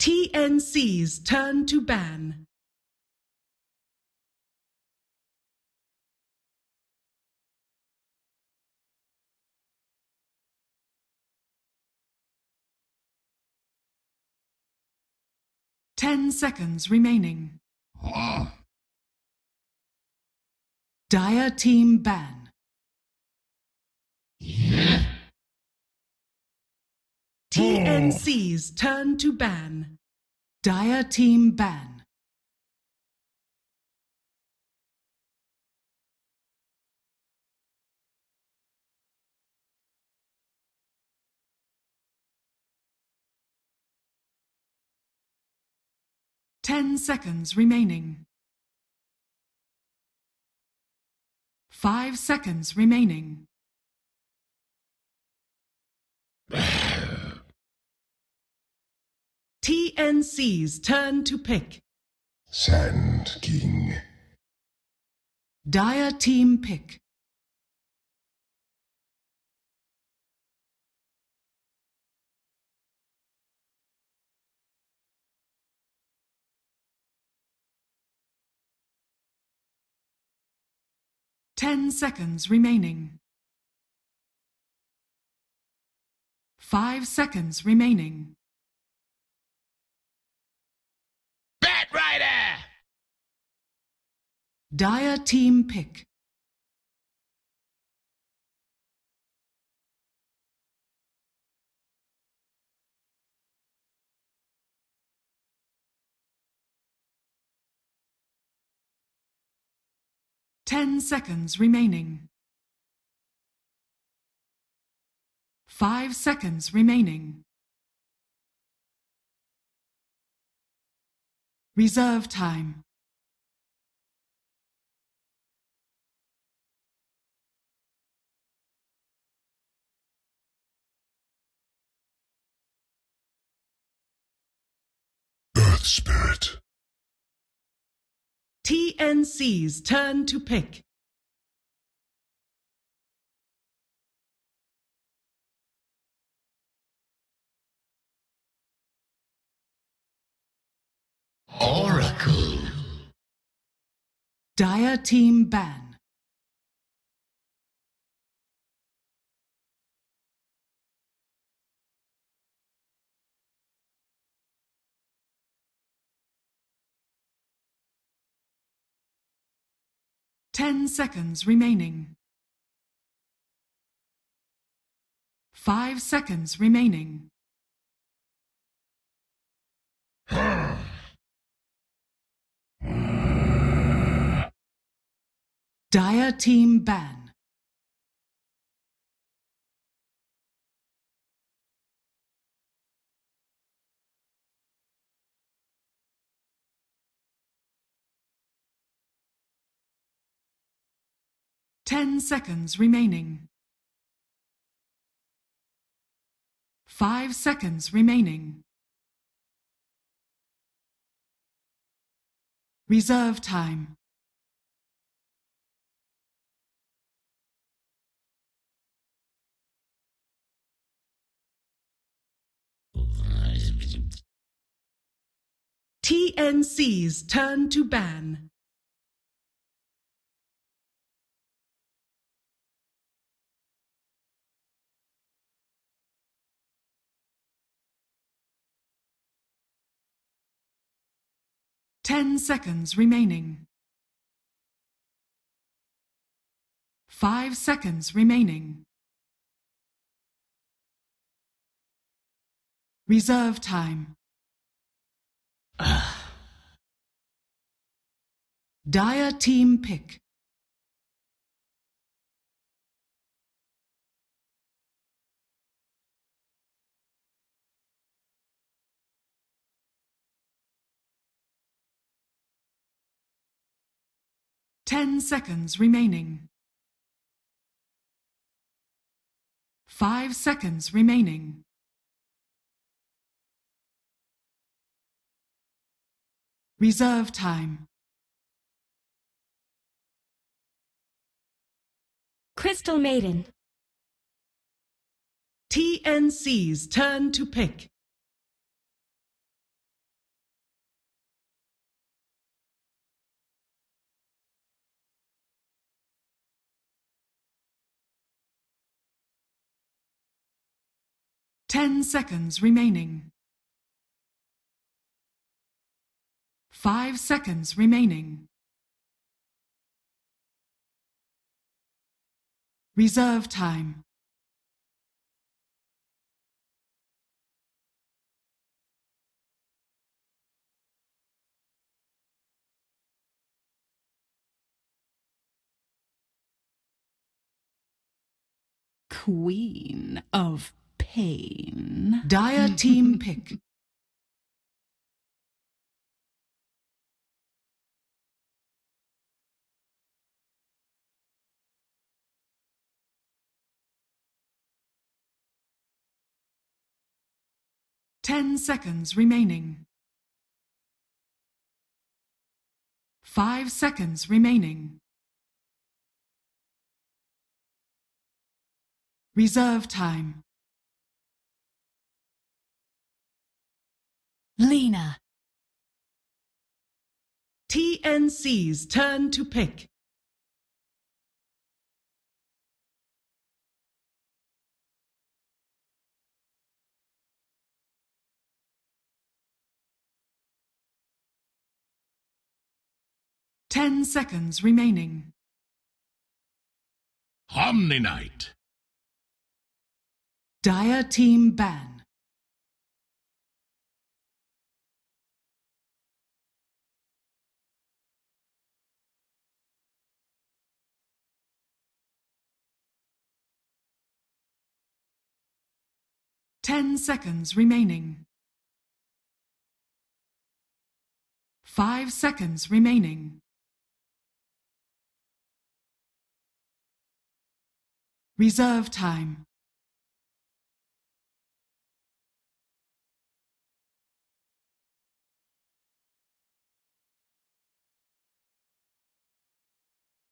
TNC's turn to ban. Ten seconds remaining. Dire team ban. TNC's turn to ban. Dire team ban. 10 seconds remaining. 5 seconds remaining. TNC's turn to pick. Sand King. Dire team pick. Ten seconds remaining. 5 seconds remaining. Bat Rider! Dire team pick. Ten seconds remaining. 5 seconds remaining. Reserve time. Earth Spirit. TNC's turn to pick. Oracle. Dire team ban. Ten seconds remaining. 5 seconds remaining. Dire team ban. Ten seconds remaining. 5 seconds remaining. Reserve time. TNC's turn to ban. Ten seconds remaining. 5 seconds remaining. Reserve time. Dire team pick. Ten seconds remaining. 5 seconds remaining. Reserve time. Crystal Maiden. TNC's turn to pick. 10 seconds remaining. 5 seconds remaining. Reserve time. Queen of Pain. Dire team pick. Ten seconds remaining. 5 seconds remaining. Reserve time. Lena. TNC's turn to pick. Ten seconds remaining. Omni-Knight. Dire team ban. Ten seconds remaining. 5 seconds remaining. Reserve time.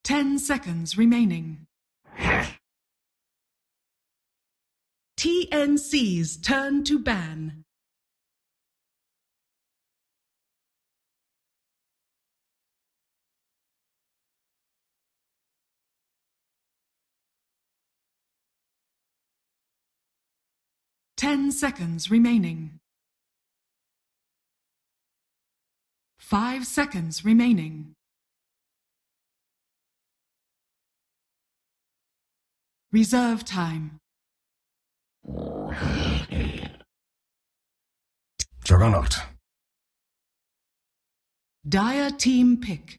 Ten seconds remaining. TNC's turn to ban. Ten seconds remaining. 5 seconds remaining. Reserve time. Juggernaut. Dire team pick.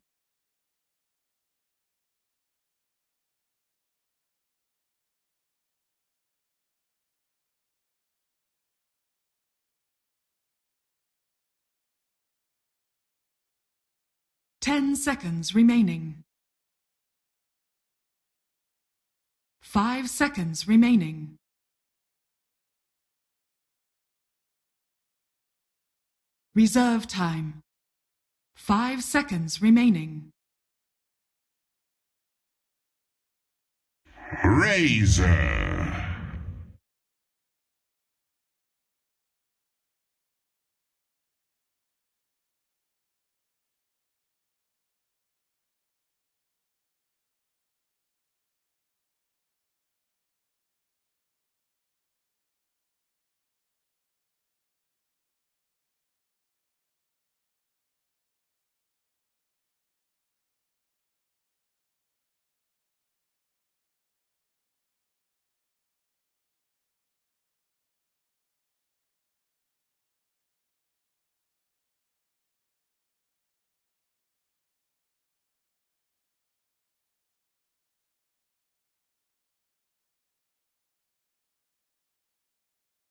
Ten seconds remaining. 5 seconds remaining. Reserve time. 5 seconds remaining. Razor.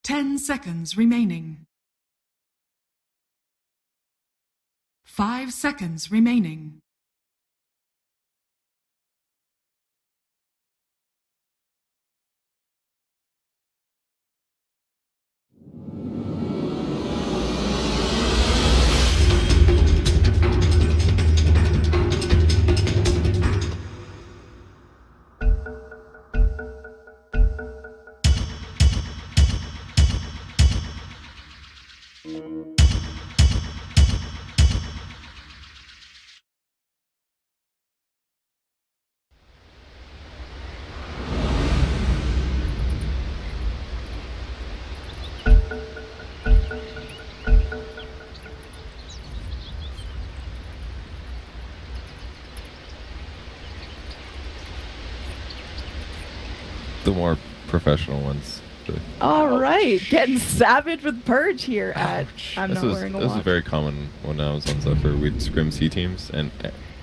Ten seconds remaining. 5 seconds remaining. the more professional ones. All right, getting savage with Purge here at. I'm This not wearing a watch. was a very common when I was on Zephyr. We'd scrim C teams and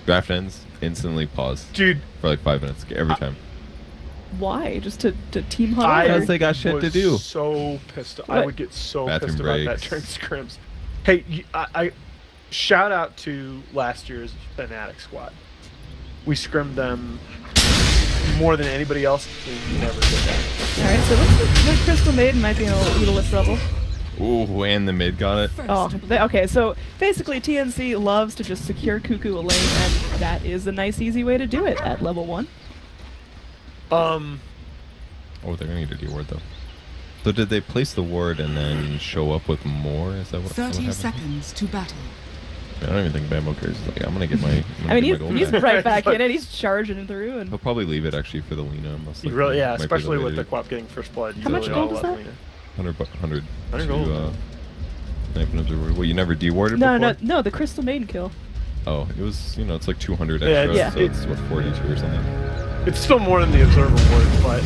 draft ends, instantly pause. Dude. For like 5 minutes every time. Why? Just to team hunt? Because they got shit to do. So pissed. What? I would get so Bathroom pissed about that breaks. during scrims. Hey, I shout out to last year's Fnatic squad. We scrimmed them more than anybody else. We never did that. All right, so it looks like Crystal Maiden might be in a little bit of trouble. Ooh, and the mid got it. Oh, okay. So basically, TNC loves to just secure Cuckoo a lane, and that is a nice, easy way to do it at level 1. Oh, they're gonna get a D ward though. So did they place the ward and then show up with more? Is that what? 30 seconds to battle. I don't even think Bambo cares. He's like, I'm gonna get my. I mean, gold he's back. right back in it. He's charging through, and He'll probably leave it actually for the Lina. Unless, like, Really, yeah, might be especially way with to the do. Quap getting first blood. How much gold is that? 100 100 gold. Snipe and observer. Well, you never de-warded no, before? no, the Crystal Maiden kill. Oh, it was, it's like 200 Yeah, extra, yeah. so it's what, 42 or something. It's still more than the Observer Ward, but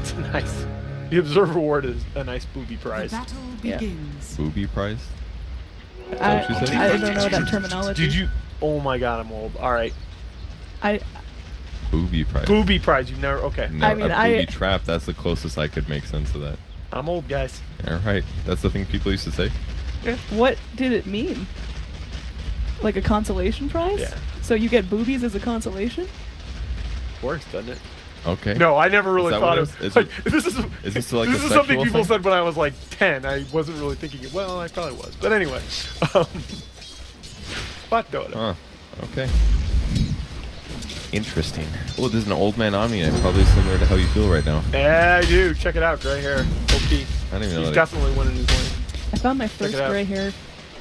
it's nice. The Observer Ward is a nice booby The prize. battle Yeah. begins. Booby prize? I what she said? don't know that terminology. Did you? Oh my god, I'm old. All right. Booby prize. Booby prize. You've never. Okay. No, I mean, a booby trap, that's the closest I could make sense of that. I'm old, guys. Alright, that's the thing people used to say? What did it mean? Like a consolation prize? Yeah. So you get boobies as a consolation? Works, doesn't it? Okay. No, I never really that thought what it it was. is? Like, this is like this a is something sexual people thing? said when I was like 10. I wasn't really thinking it. Well, I probably was, but anyway. But no. Huh. Okay. Interesting. Oh, this is an old man Omni. Probably similar to how you feel right now. Yeah, I do. Check it out. Gray hair. OP. I don't even know He's that. definitely winning his lane. I found my first it out. gray hair.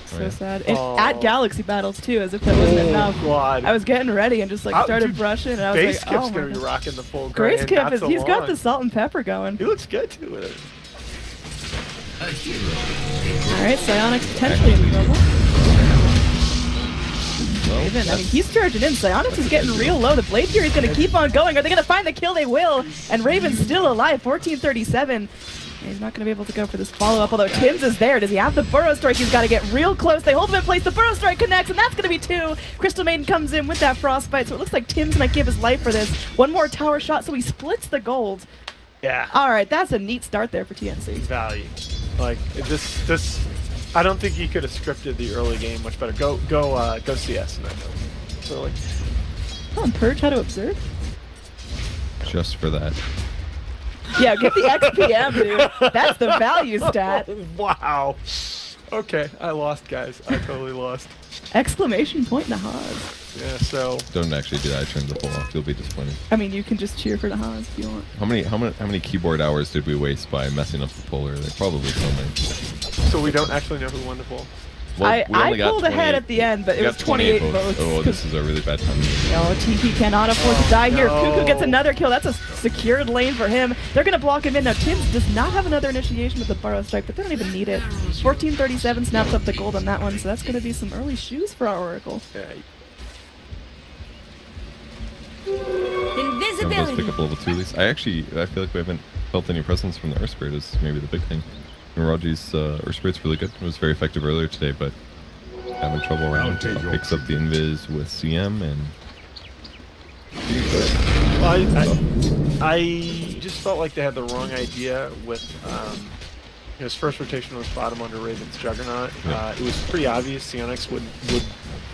So yeah. sad. And Oh. at Galaxy Battles too, as if that wasn't enough. God. I was getting ready and just like started Dude, brushing, and I was Base like, Kip's oh my gonna be God. rocking the full gray. Grace and Kip not is, so he's got long. the salt and pepper going. He looks good too with it. Alright, Psionic's potentially in trouble. Raven, I mean, he's charging in. Psionic's is getting real low. The Blade Fury's going to keep on going. Are they going to find the kill? They will. And Raven's still alive. 1437. He's not going to be able to go for this follow-up, although Tims is there. Does he have the Burrow Strike? He's got to get real close. They hold him in place. The Burrow Strike connects, and that's going to be 2. Crystal Maiden comes in with that Frostbite, so it looks like Tims might give his life for this. One more tower shot, so he splits the gold. Yeah. All right, that's a neat start there for TNC. Value. Like this. I don't think he could have scripted the early game much better. Go CS. And then so like. Oh, and Purge how to observe? Just for that. Yeah, get the XPM, dude. That's the value stat. Wow. Okay, I lost, guys. I totally lost. Exclamation point Nahaz. Yeah. So. Don't actually do that. I turned the poll off. You'll be disappointed. I mean, you can just cheer for Nahaz if you want. How many keyboard hours did we waste by messing up the poll earlier? Probably so many. So we don't actually know who won the poll. Well, we I only got pulled ahead 28 at the end, but it we was got 28 votes. Oh, this is a really bad time. No, TP cannot afford to die here. no. Cuckoo gets another kill. That's a secured lane for him. They're going to block him in. Now, Tims does not have another initiation with the Burrow Strike, but they don't even need it. 1437 snaps up the gold on that one, so that's going to be some early shoes for our Oracle. Yeah. Let's Invisibility. pick up level 2 at least. I feel like we haven't felt any presence from the Earth Spirit is maybe the big thing. Mirage's Earth Spirit's really good. It was very effective earlier today, but having trouble around. Picks up the invis with CM and Well, I just felt like they had the wrong idea with his first rotation was bottom under Raven's Juggernaut. Yeah. It was pretty obvious Psionic's would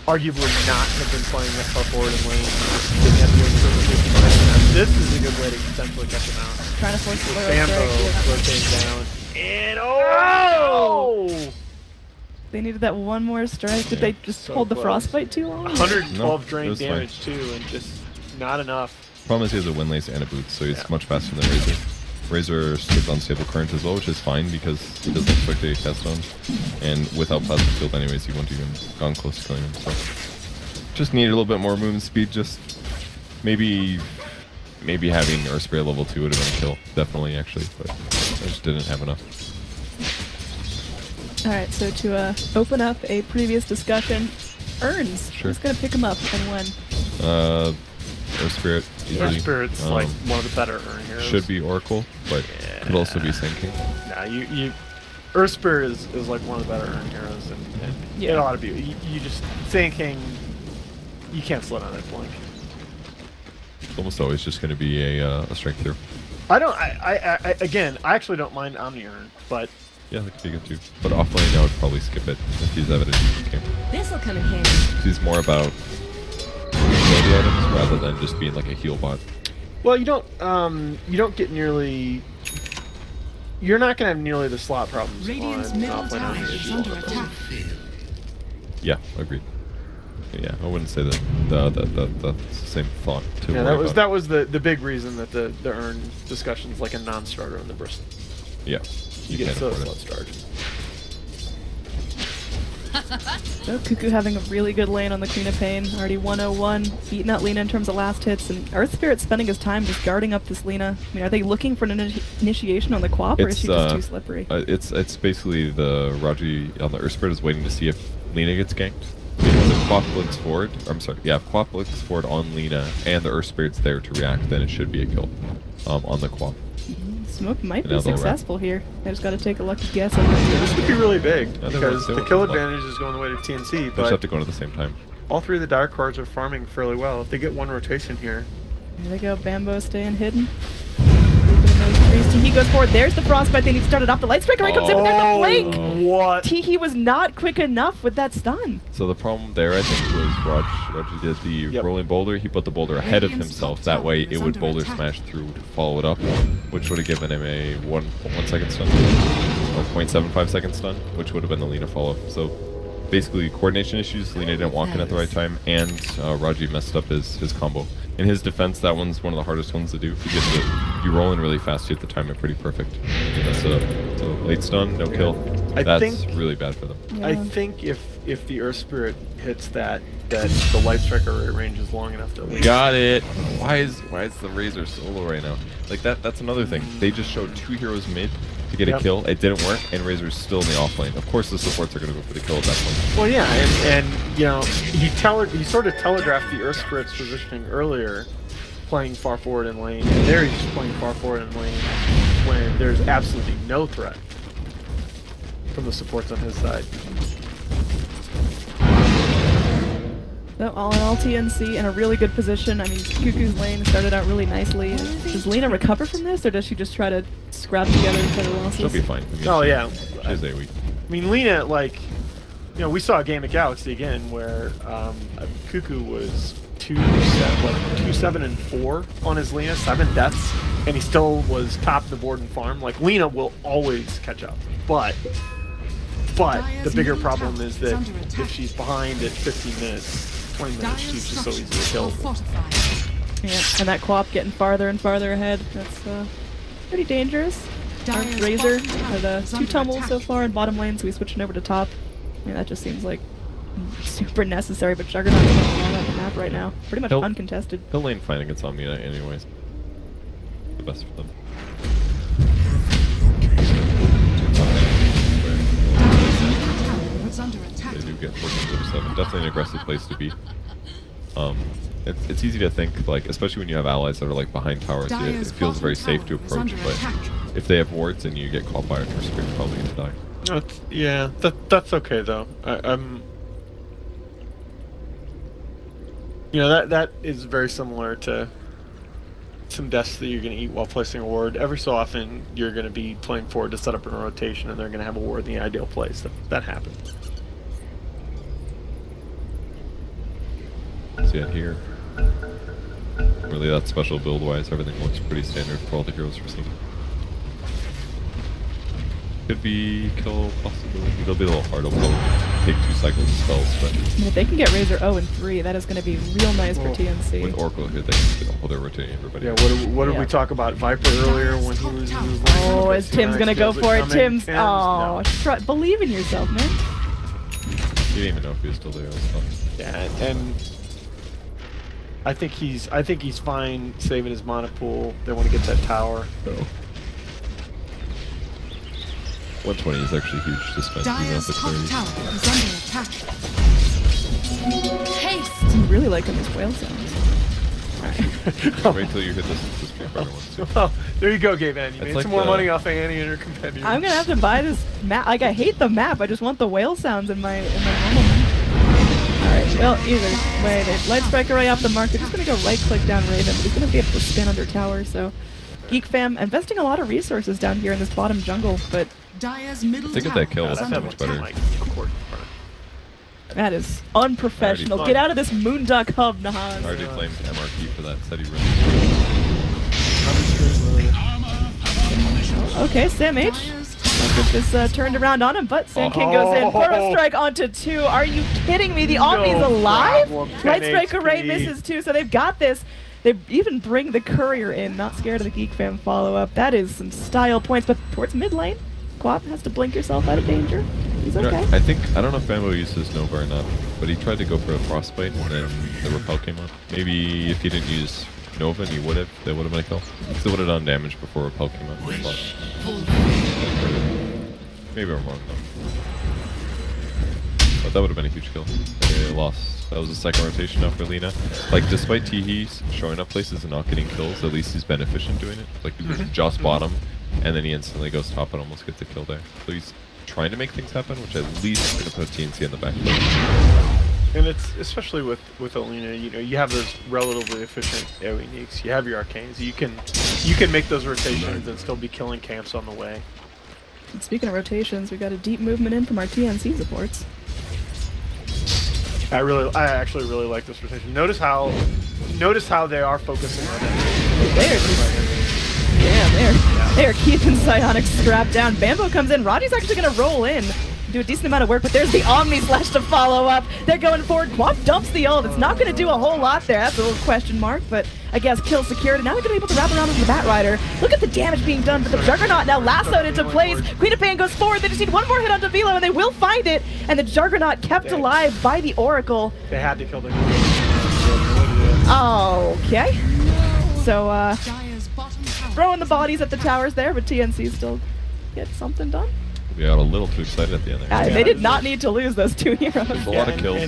arguably not have been playing that far forward in lane. Just didn't have to wait for rotation. And this is a good way to potentially catch him out. Trying to force the Burrow Bambo Strike. rotating down. And oh! They needed that one more strike. Did they just So hold the close. Frostbite too long? 112 No, it drain was fine. damage too, and just not enough. problem is he has a wind lace and a boot, so he's Yeah. much faster than Razor. Razor skipped unstable current as well, which is fine because he doesn't expect a test on. And without plasma field anyways, he wouldn't even gone close to killing him. So just needed a little bit more movement speed, just maybe having Earth Spirit level 2 would have been a kill. Definitely actually, but I just didn't have enough. Alright, so to open up a previous discussion, Earns. Sure. Who's going to pick him up and when? Earth Spirit. Earth Spirit's like one of the better Urn heroes. Should be Oracle, but could also be sinking. Nah, you Earth Spirit is like one of the better Urn heroes, and it ought to be. You just thinking you can't slow down that blink. It's almost always just going to be a strength hero. I again, I actually don't mind Omni Urn, but yeah, that could be good too. But offlane, I would probably skip it if he's evident. This'll come in handy. He's more about utility items rather than just being like a heal bot. Well, you don't get nearly. You're not going to have nearly the slot problems Radiant's on middle offlane tower Omni as is you under will. attack. Yeah, agreed. Yeah, I wouldn't say that that's the same thought to Yeah, worry that was the big reason that the Urn discussion's like a non-starter in the Bristol. Yeah. You get can't so afford slow it. started. So Cuckoo having a really good lane on the Queen of Pain. Already 101, beating out Lina in terms of last hits, and Earth Spirit spending his time just guarding up this Lina. I mean, are they looking for an initiation on the Quap, or is she just too slippery? It's basically the Raji on the Earth Spirit is waiting to see if Lina gets ganked. Because if Quap blinks forward, if Quap blinks forward on Lina and the Earth Spirit's there to react, then it should be a kill on the Quap. Smoke might And be now they'll successful here. I just got to take a lucky guess on This could be really big Yeah, because they the won't kill look. advantage is going the way to TNC, They just but have to go in at the same time. all three of the dire cards are farming fairly well. If they get one rotation here, There they go, Bambo staying hidden. He goes forward. There's the Frostbite. They need to start it off. The Light Striker comes in, but there's the blink. What? He was not quick enough with that stun. So the problem there, I think, was Raji did the rolling boulder. He put the boulder ahead of himself. That way, it would boulder smash through to follow it up, which would have given him a 1 second stun, or 0.75 second stun, which would have been the Lina follow. So basically, coordination issues. Lina didn't walk in at the right time, and Raji messed up his combo. In his defense, that one's one of the hardest ones to do. You roll in really fast, you have to time it pretty perfect. You mess it up. So late stun, no kill. That's really bad for them. Yeah. I think if the Earth Spirit hits that the Light Striker range is long enough to. Got it. Why is the Razor solo right now? Like that's another thing. They just showed 2 heroes mid to get a kill. It didn't work, and Razor's still in the off lane. Of course, the supports are going to go for the kill at that point. Well, yeah, and you know he sort of telegraphed the Earth Spirit's positioning earlier, playing far forward in lane, and there he's just playing far forward in lane when there's absolutely no threat from the supports on his side. So all in all, TNC in a really good position. I mean, Cuckoo's lane started out really nicely. Does Lina recover from this, or does she just try to scrap together each other losses? She'll be fine. I mean, Oh yeah, She has AoE. I mean Lina, like, you know, we saw a game at Galaxy again where Cuckoo was 2-7 and 4 on his Lina, 7 deaths, and he still was top of the board in farm. Like, Lina will always catch up, but the bigger problem is that if she's behind at 15 minutes, 20 minutes, she's just so easy to kill. Yeah, and that Quap getting farther and farther ahead. That's pretty dangerous. Our Razor had 2 tumbles so far in bottom lane, so he's switching over to top. I mean, that just seems like super necessary, but Juggernaut's going on the map right now. Pretty much uncontested. He'll lane fine against Omnia anyways. The best for them. They do get 14-7. Definitely an aggressive place to be. It's easy to think, like, especially when you have allies that are like behind towers, it feels very safe to approach, but if they have wards and you get caught by it, your spirit's probably going to die. Yeah, that's okay though. I'm. You know, that is very similar to some deaths that you're going to eat while placing a ward. Every so often, you're going to be playing forward to set up a rotation, and they're going to have a ward in the ideal place. That happens. See it here. Really, that special build-wise, everything looks pretty standard for all the heroes we're seeing. Could be kill possibility. It'll be a little hard. It'll probably take 2 cycles of spells, but I mean, if they can get Razor 0 and 3, that is going to be real nice for TNC. with Oracle here, they can hold their rotating everybody. Yeah, what did we talk about Viper earlier when he was Oh, is Tim's going to go for it? Tim's, oh, no. believe in yourself, man. He didn't even know if he was still there. Yeah, and I think he's fine saving his mana pool. They want to get that tower. So. 120 is actually huge to spend. Dire's top tower is under attack. Haste! I really like him as whale sounds. Wait till you hit this Street Fighter one too. Well, there you go, Gabe. You made like some more the- money off of Annie and her competitor. I'm gonna have to buy this map. Like, I hate the map. I just want the whale sounds in my normal map. Alright, well, either way, they light strike array off the mark. They're just gonna go right click down Raven, but he's gonna be able to spin under tower, so Geek fam investing a lot of resources down here in this bottom jungle, but Dire's middle To get tower that kill, is that's under that much better. attack. Like, a court in front. that is unprofessional. Already Get out of this Moonduck hub, Nahaz. Already claimed MRP for that. Said he really. Okay, Sam H. Let's get this turned around on him, but Sam King goes in. Burrow strike onto 2. Are you kidding me? The Omni's alive? problem, Light 10 strike array HP. misses 2, so they've got this. They even bring the courier in, not scared of the Geek fam follow-up. That is some style points, but towards mid lane, Quap has to blink yourself out of danger. He's You know, okay. I think I don't know if Bambo uses Nova or not, but he tried to go for a frostbite and then the repel came up. Maybe if he didn't use Nova, and he would have. They would have been a kill. Still would have done damage before repel came up. But maybe I'm wrong though. But that would have been a huge kill. They lost. That was the second rotation now for Lina. Like, despite Teehee showing up places and not getting kills, at least he's been efficient doing it. Like, he was just bottom, and then he instantly goes top and almost gets a kill there. So he's trying to make things happen, which at least is going to put TNC in the back. And it's especially with Alina, you know, you have those relatively efficient AoE neeks. You have your arcanes. You can make those rotations and still be killing camps on the way. And speaking of rotations, we got a deep movement in from our TNC supports. I actually really like this rotation. Notice how they are focusing on it. They're just, yeah, they're keeping Psionic strapped down. Bambo comes in. Roddy's actually gonna roll in, do a decent amount of work, but there's the Omni Slash to follow up. They're going forward. Quap dumps the ult. It's not gonna do a whole lot there. That's a little question mark, but I guess kill secured. And now they're gonna be able to wrap around into the Bat Rider. Look at the damage being done, but the Juggernaut now lassoed into place. Queen of Pain goes forward. They just need one more hit onto Velo, and they will find it. And the Juggernaut kept alive by the Oracle. They had to kill the. Okay. So, Dire's bottom tower throwing the bodies at the towers there, but TNC still gets something done. We got a little too excited at the end there. They did not need to lose those 2 heroes. A lot of kills.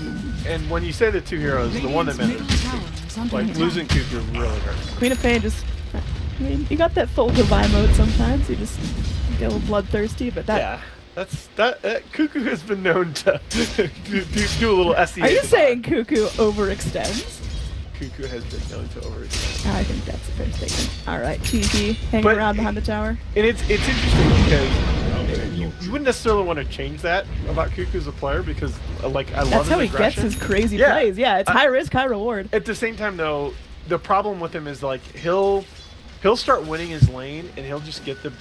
And when you say the 2 heroes, the one that middle matters, tower is under like attack. losing Cuckoo really hurts. Queen of Pain just, I mean, you got that full divine mode sometimes. You just get a little bloodthirsty, but that. Yeah, that Cuckoo has been known to do a little SEA. Are you saying Cuckoo overextends? Cuckoo has been known to overextend? I think that's a fair statement. All right, TP hanging But- around behind the tower. And it's interesting because you wouldn't necessarily want to change that about Cuckoo as a player because like I love That's how his he gets aggression. his crazy Yeah. plays. Yeah, it's high risk, high reward. At the same time though, the problem with him is like he'll start winning his lane and he'll just get the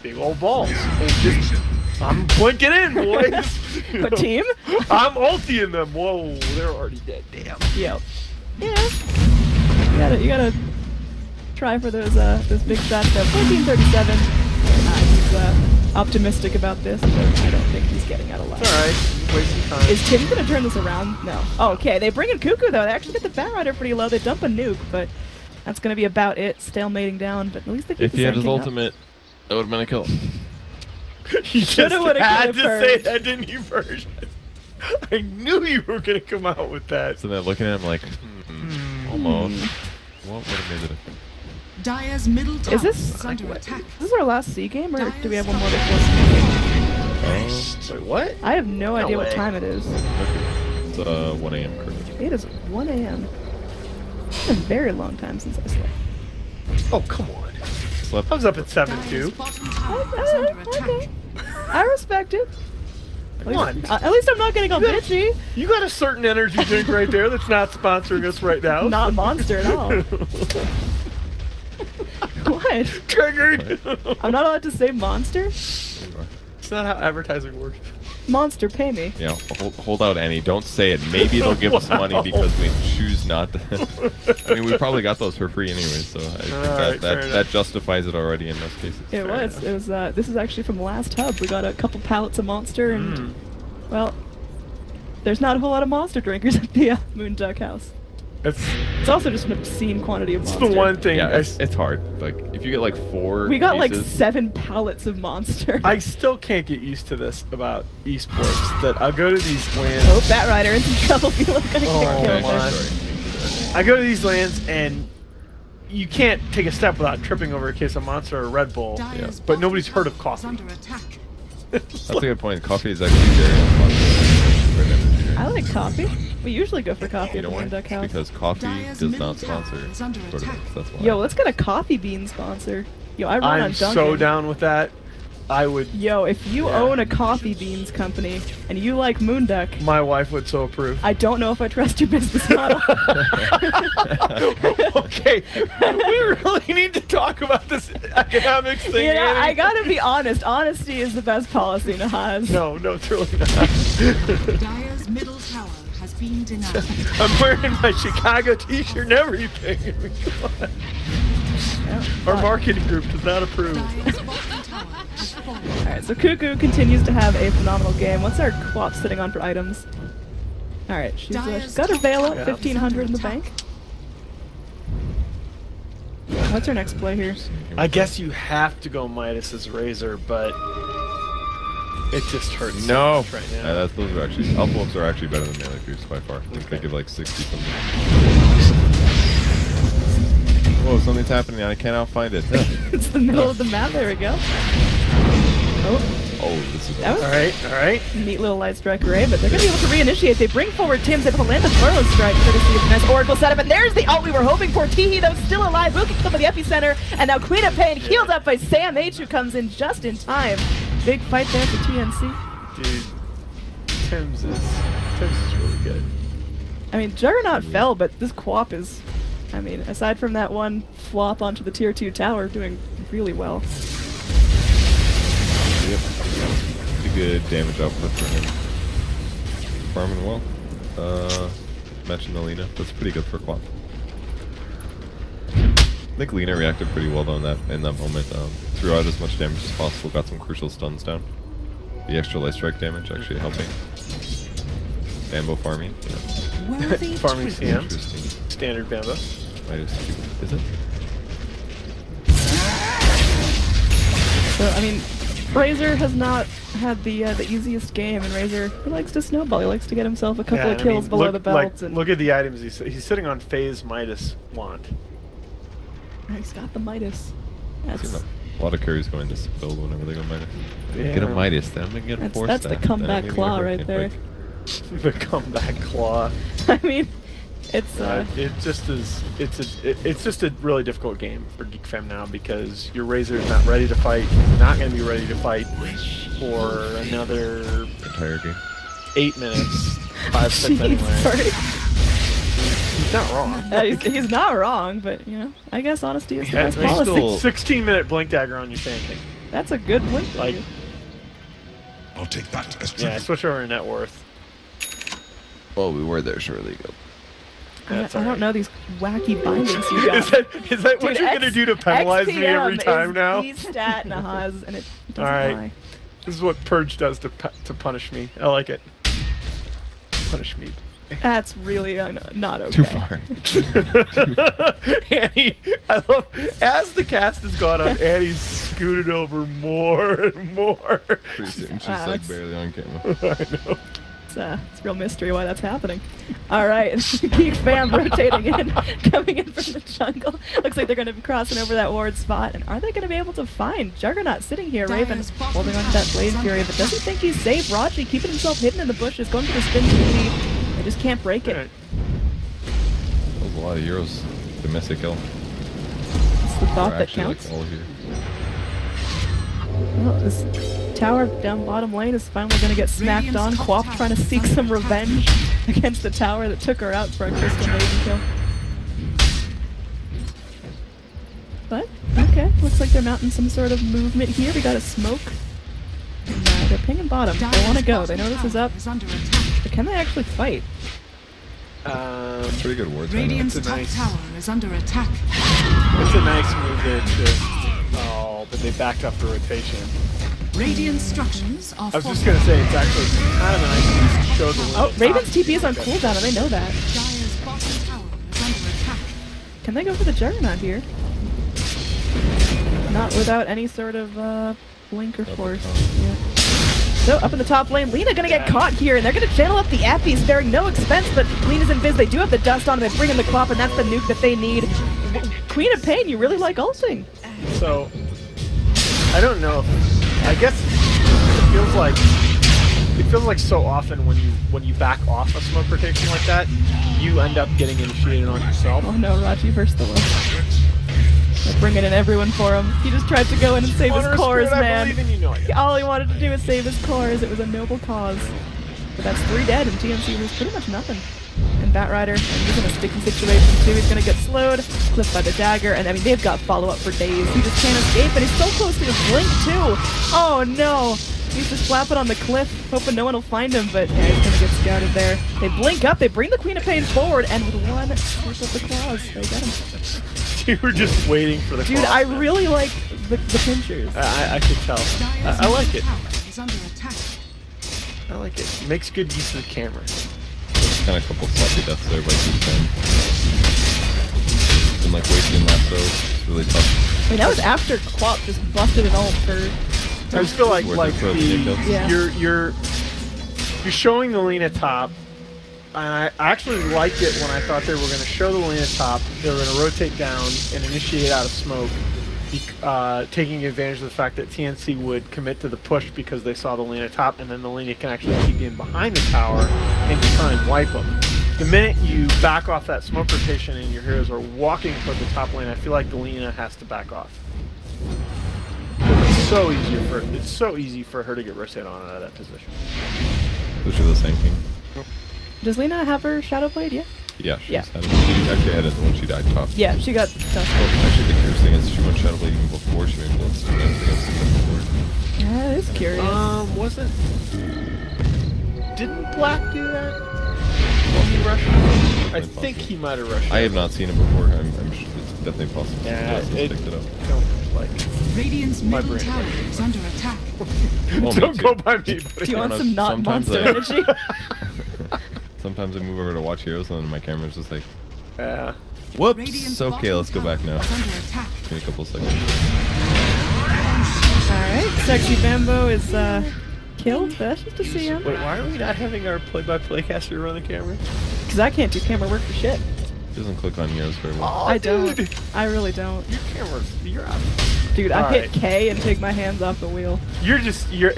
big old balls and just I'm blinking in, boys. You But know? team? I'm ultiing them. Whoa, they're already dead. Damn. Yep. Yeah. You gotta try for those big shots there. 1437. He's optimistic about this, but I don't think he's getting out alive. It's alright. Wasting time. Is Tim gonna turn this around? No. Oh, okay, they bring in Cuckoo though. They actually get the Bat Rider pretty low. They dump a nuke, but that's gonna be about it. Stalemating down, but at least they keep If the he had Sand his King up. ultimate, that would have been a kill. You just Shoulda, woulda, had coulda, to say purged. that, didn't you, Verge? I knew you were gonna come out with that. So then looking at him like, almost. What would have made the difference? Dire's middle tower Is this under attack. Is this our last C game, or do we have one more before? Wait, what? I have no idea what way. time it is. It's 1 a.m. currently. It is 1 a.m. It's been a very long time since I slept. Oh, come on. Slept. I was up at 7 Dire's too. bottom tower is under attack. Okay. I respect it. Come on. At least I'm not getting all bitchy. You got a certain energy drink right there that's not sponsoring us right now. Not Monster at all. What? Triggered. I'm not allowed to say Monster? It's not how advertising works. Monster, pay me. Yeah, hold out, Annie. Don't say it. Maybe they'll give us money because we choose not to. I mean, we probably got those for free anyway, so I think Alright, fair that enough. justifies it already in most cases. It was. It was. This is actually from the last hub. We got a couple pallets of Monster, and well, there's not a whole lot of Monster drinkers at the Moonduck house. It's also just an obscene quantity of It's Monster. the one thing. Yeah, it's hard. Like, if you get like 4 We got like cases, 7 pallets of Monster. I still can't get used to this about esports. That I'll go to these lands. Oh, Bat Rider in some trouble. Feel like I Oh, get killed my. there. I go to these lands and you can't take a step without tripping over a case of Monster or Red Bull. Dyer's But nobody's bottom heard of tower is coffee. under attack. That's a good point. Coffee is actually very unpopular. I like coffee. We usually go for coffee You at know the why? Moonduck House. Because coffee Dyer's does middle not sponsor tower is under tournaments. attack. That's why. Yo, let's get a coffee bean sponsor. Yo, I run on I'm Dunkin'. so down with that. I would. Yo, if you Yeah. own a coffee beans company and you like Moonduck, My wife would so approve. I don't know if I trust your business model. Okay, we really need to talk about this economics thing. You know, Annie. I gotta be honest. Honesty is the best policy, Nahaz. No, it's really not. Dyer's middle tower has been denied. I'm wearing my Chicago t-shirt and everything. Our marketing group does not approve. Dyer's bottom tower has fallen. Alright, so Cuckoo continues to have a phenomenal game. What's our Quap sitting on for items? Alright, she's got her Veil up, Yeah. 1500 in the bank. What's her next play here? I guess you have to go Midas's Razor, but it just hurts so No. much right now. Those are actually Alpha Wolves are actually better than melee creeps by far. I think they give like 60 something. Whoa, something's happening. I cannot find it. It's the middle of the map. There we go. Oh, this is. That was All right. neat little light strike array, but they're going to be able to reinitiate. They bring forward Tim's. They land the Thorless strike courtesy of the nice Oracle setup. And there's the ult we were hoping for. Teehee, though, still alive. Who can kill by the epicenter? And now Queen of Pain healed up by Sam H, who comes in just in time. Big fight there for TNC. Dude, Tim's is really good. I mean, Juggernaut fell, but this Quap is, I mean, aside from that one flop onto the tier 2 tower, doing really well. Yep. Pretty good damage output for him. Farming well. Mentioned the Lina. That's pretty good for Quap. I think Lina reacted pretty well though in that moment. Threw out as much damage as possible. Got some crucial stuns down. The extra light strike damage actually helping. Bambo farming. Worthy Farming twist. CM. Interesting. Standard Bambo. Is it? So, I mean, Razor has not had the easiest game, and Razor, he likes to snowball. He likes to get himself a couple of and kills below look, the belt. And look at the items he's sitting on. Phase Midas wand. he's got the Midas. I've seen That's, a lot of carries going to build whenever they go Midas. Yeah. Get a Midas, then I'm gonna get a force. that's the comeback claw right there. The comeback claw. I mean, it's It just is. It's just a really difficult game for Geek Fam now because your Razor is not ready to fight. He's not going to be ready to fight for another Entire game. 8 minutes, 5 6 Jeez, anyway. sorry. He's not wrong. He's not wrong, but you know, I guess honesty is the Yeah, best there's policy. still- 16-minute blink dagger on your Sandking. That's a good point. for Like, you. I'll take that as yeah, tribute. switch over to net worth. Oh, we were there shortly ago. That's I don't alright. know these wacky bindings you got. Is that what Dude, you're gonna do to penalize me every time now? He's stat Nahaz, and it doesn't Alright. lie. This is what Purge does to punish me. I like it. Punish me. That's really not okay. Too far. Annie, I love as the cast has gone on. Annie's scooted over more and more. Pretty soon, she's Wow, like that's- barely on camera. I know. It's a real mystery why that's happening. All right, Geek Fam rotating in, coming in from the jungle. Looks like they're going to be crossing over that ward spot. And are they going to be able to find Juggernaut sitting here? Raven Dyer's bottom holding on to that tower Blade is under Fury, but doesn't think he's safe. Raji keeping himself hidden in the bushes, going for the spin TP. They just can't break it. Alright. That was a lot of euros. Domestic kill. It's the thought We're that actually, counts. Like, all here. Well, this tower down bottom lane is finally going to get smacked Radiant's on. top Quap tower trying to is seek under some attack. revenge against the tower that took her out for a Crystal Maiden kill. But, okay, looks like they're mounting some sort of movement here. We got a smoke. And they're pinging bottom. They want to go. They know this is up. Is under attack. But can they actually fight? Pretty good wards. Radiant's It's a top nice- tower is under attack. It's a nice move there too. Oh, but they backed up the rotation. Radiant structures are I was just gonna say it's actually kind of a nice move to show the. Oh, Raven's TP is on cooldown, and they know that. Dyer's bottom tower is under attack. Can they go for the Juggernaut here? Not without any sort of blink or force. Yeah. So up in the top lane, Lina gonna get caught here, and they're gonna channel up the Appies, bearing no expense, but Lina's invis. They do have the dust on them. They bring in the Quap, and that's the nuke that they need. Queen of Pain, you really like ulting. So, I don't know. I guess it feels like so often when you back off a smoke rotation like that, you end up getting initiated on yourself. Oh no, Raji versus the Wolf. They're bringing in everyone for him. He just tried to go in and save his cores, man. I believe in you, no, yeah. All he wanted to do was save his cores. It was a noble cause. But that's 3 dead, and TNC was pretty much nothing. And Batrider, and he's in a sticky situation too. He's gonna get slowed, clipped by the dagger, and I mean they've got follow-up for days. He just can't escape, and he's so close to his blink too. Oh no! He's just flapping on the cliff, hoping no one will find him, but yeah, he's gonna get scouted there. They blink up, they bring the Queen of Pain forward, and with one slip of the claws, they get him. You were just waiting for the Dude, claws. I really like the pinchers. I could tell. I like it. Is under attack. I like it. Makes good use of the camera. There's kind of a couple sloppy deaths there by Geek. Been like wasting lasso. It's really tough. I mean, that was after Quap just busted an ult for... I just feel like Yeah. you're showing the Lina top, and I actually liked it when I thought they were going to show the Lina top. They were going to rotate down and initiate out of smoke, taking advantage of the fact that TNC would commit to the push because they saw the Lina top, and then the Lina can actually keep in behind the tower and try and wipe them. The minute you back off that smoke rotation and your heroes are walking toward the top lane, I feel like the Lina has to back off. It's so easy for her to get rotated on out of that position. Which is the same thing. Does Lina have her Shadow Blade? Yeah. Yeah, she's Yeah. had it. She actually had it when she died top. Yeah, she got dust. Actually, the curious thing is she went Shadow Blade even before she made Blitz. I don't think I've seen that before. Yeah, it is curious. Didn't Black do that? While he rushed? I think he might have rushed. I have not seen it before. I'm sure it's definitely possible. Yeah, Someone else has picked it up. Don't like. Radiant's My middle brain. tower is under attack. Oh, me Don't too. go by me. Do Buddy. you want Sometimes- some not sometimes monster I- energy? Sometimes I move over to watch Heroes and then my camera's just like, Yeah. whoops. Radiant's Okay, bottom let's go tower back now. is under attack. Give me a couple seconds. Alright, Sexy Bambo is killed. That's just to see him. Wait, why are we not having our play-by-play caster run the camera? Because I can't do camera work for shit. It doesn't click on Heroes very well. Oh, I don't. dude. I really don't. Your camera's, you're out. Dude, I hit Alright. K and take my hands off the wheel. You're just used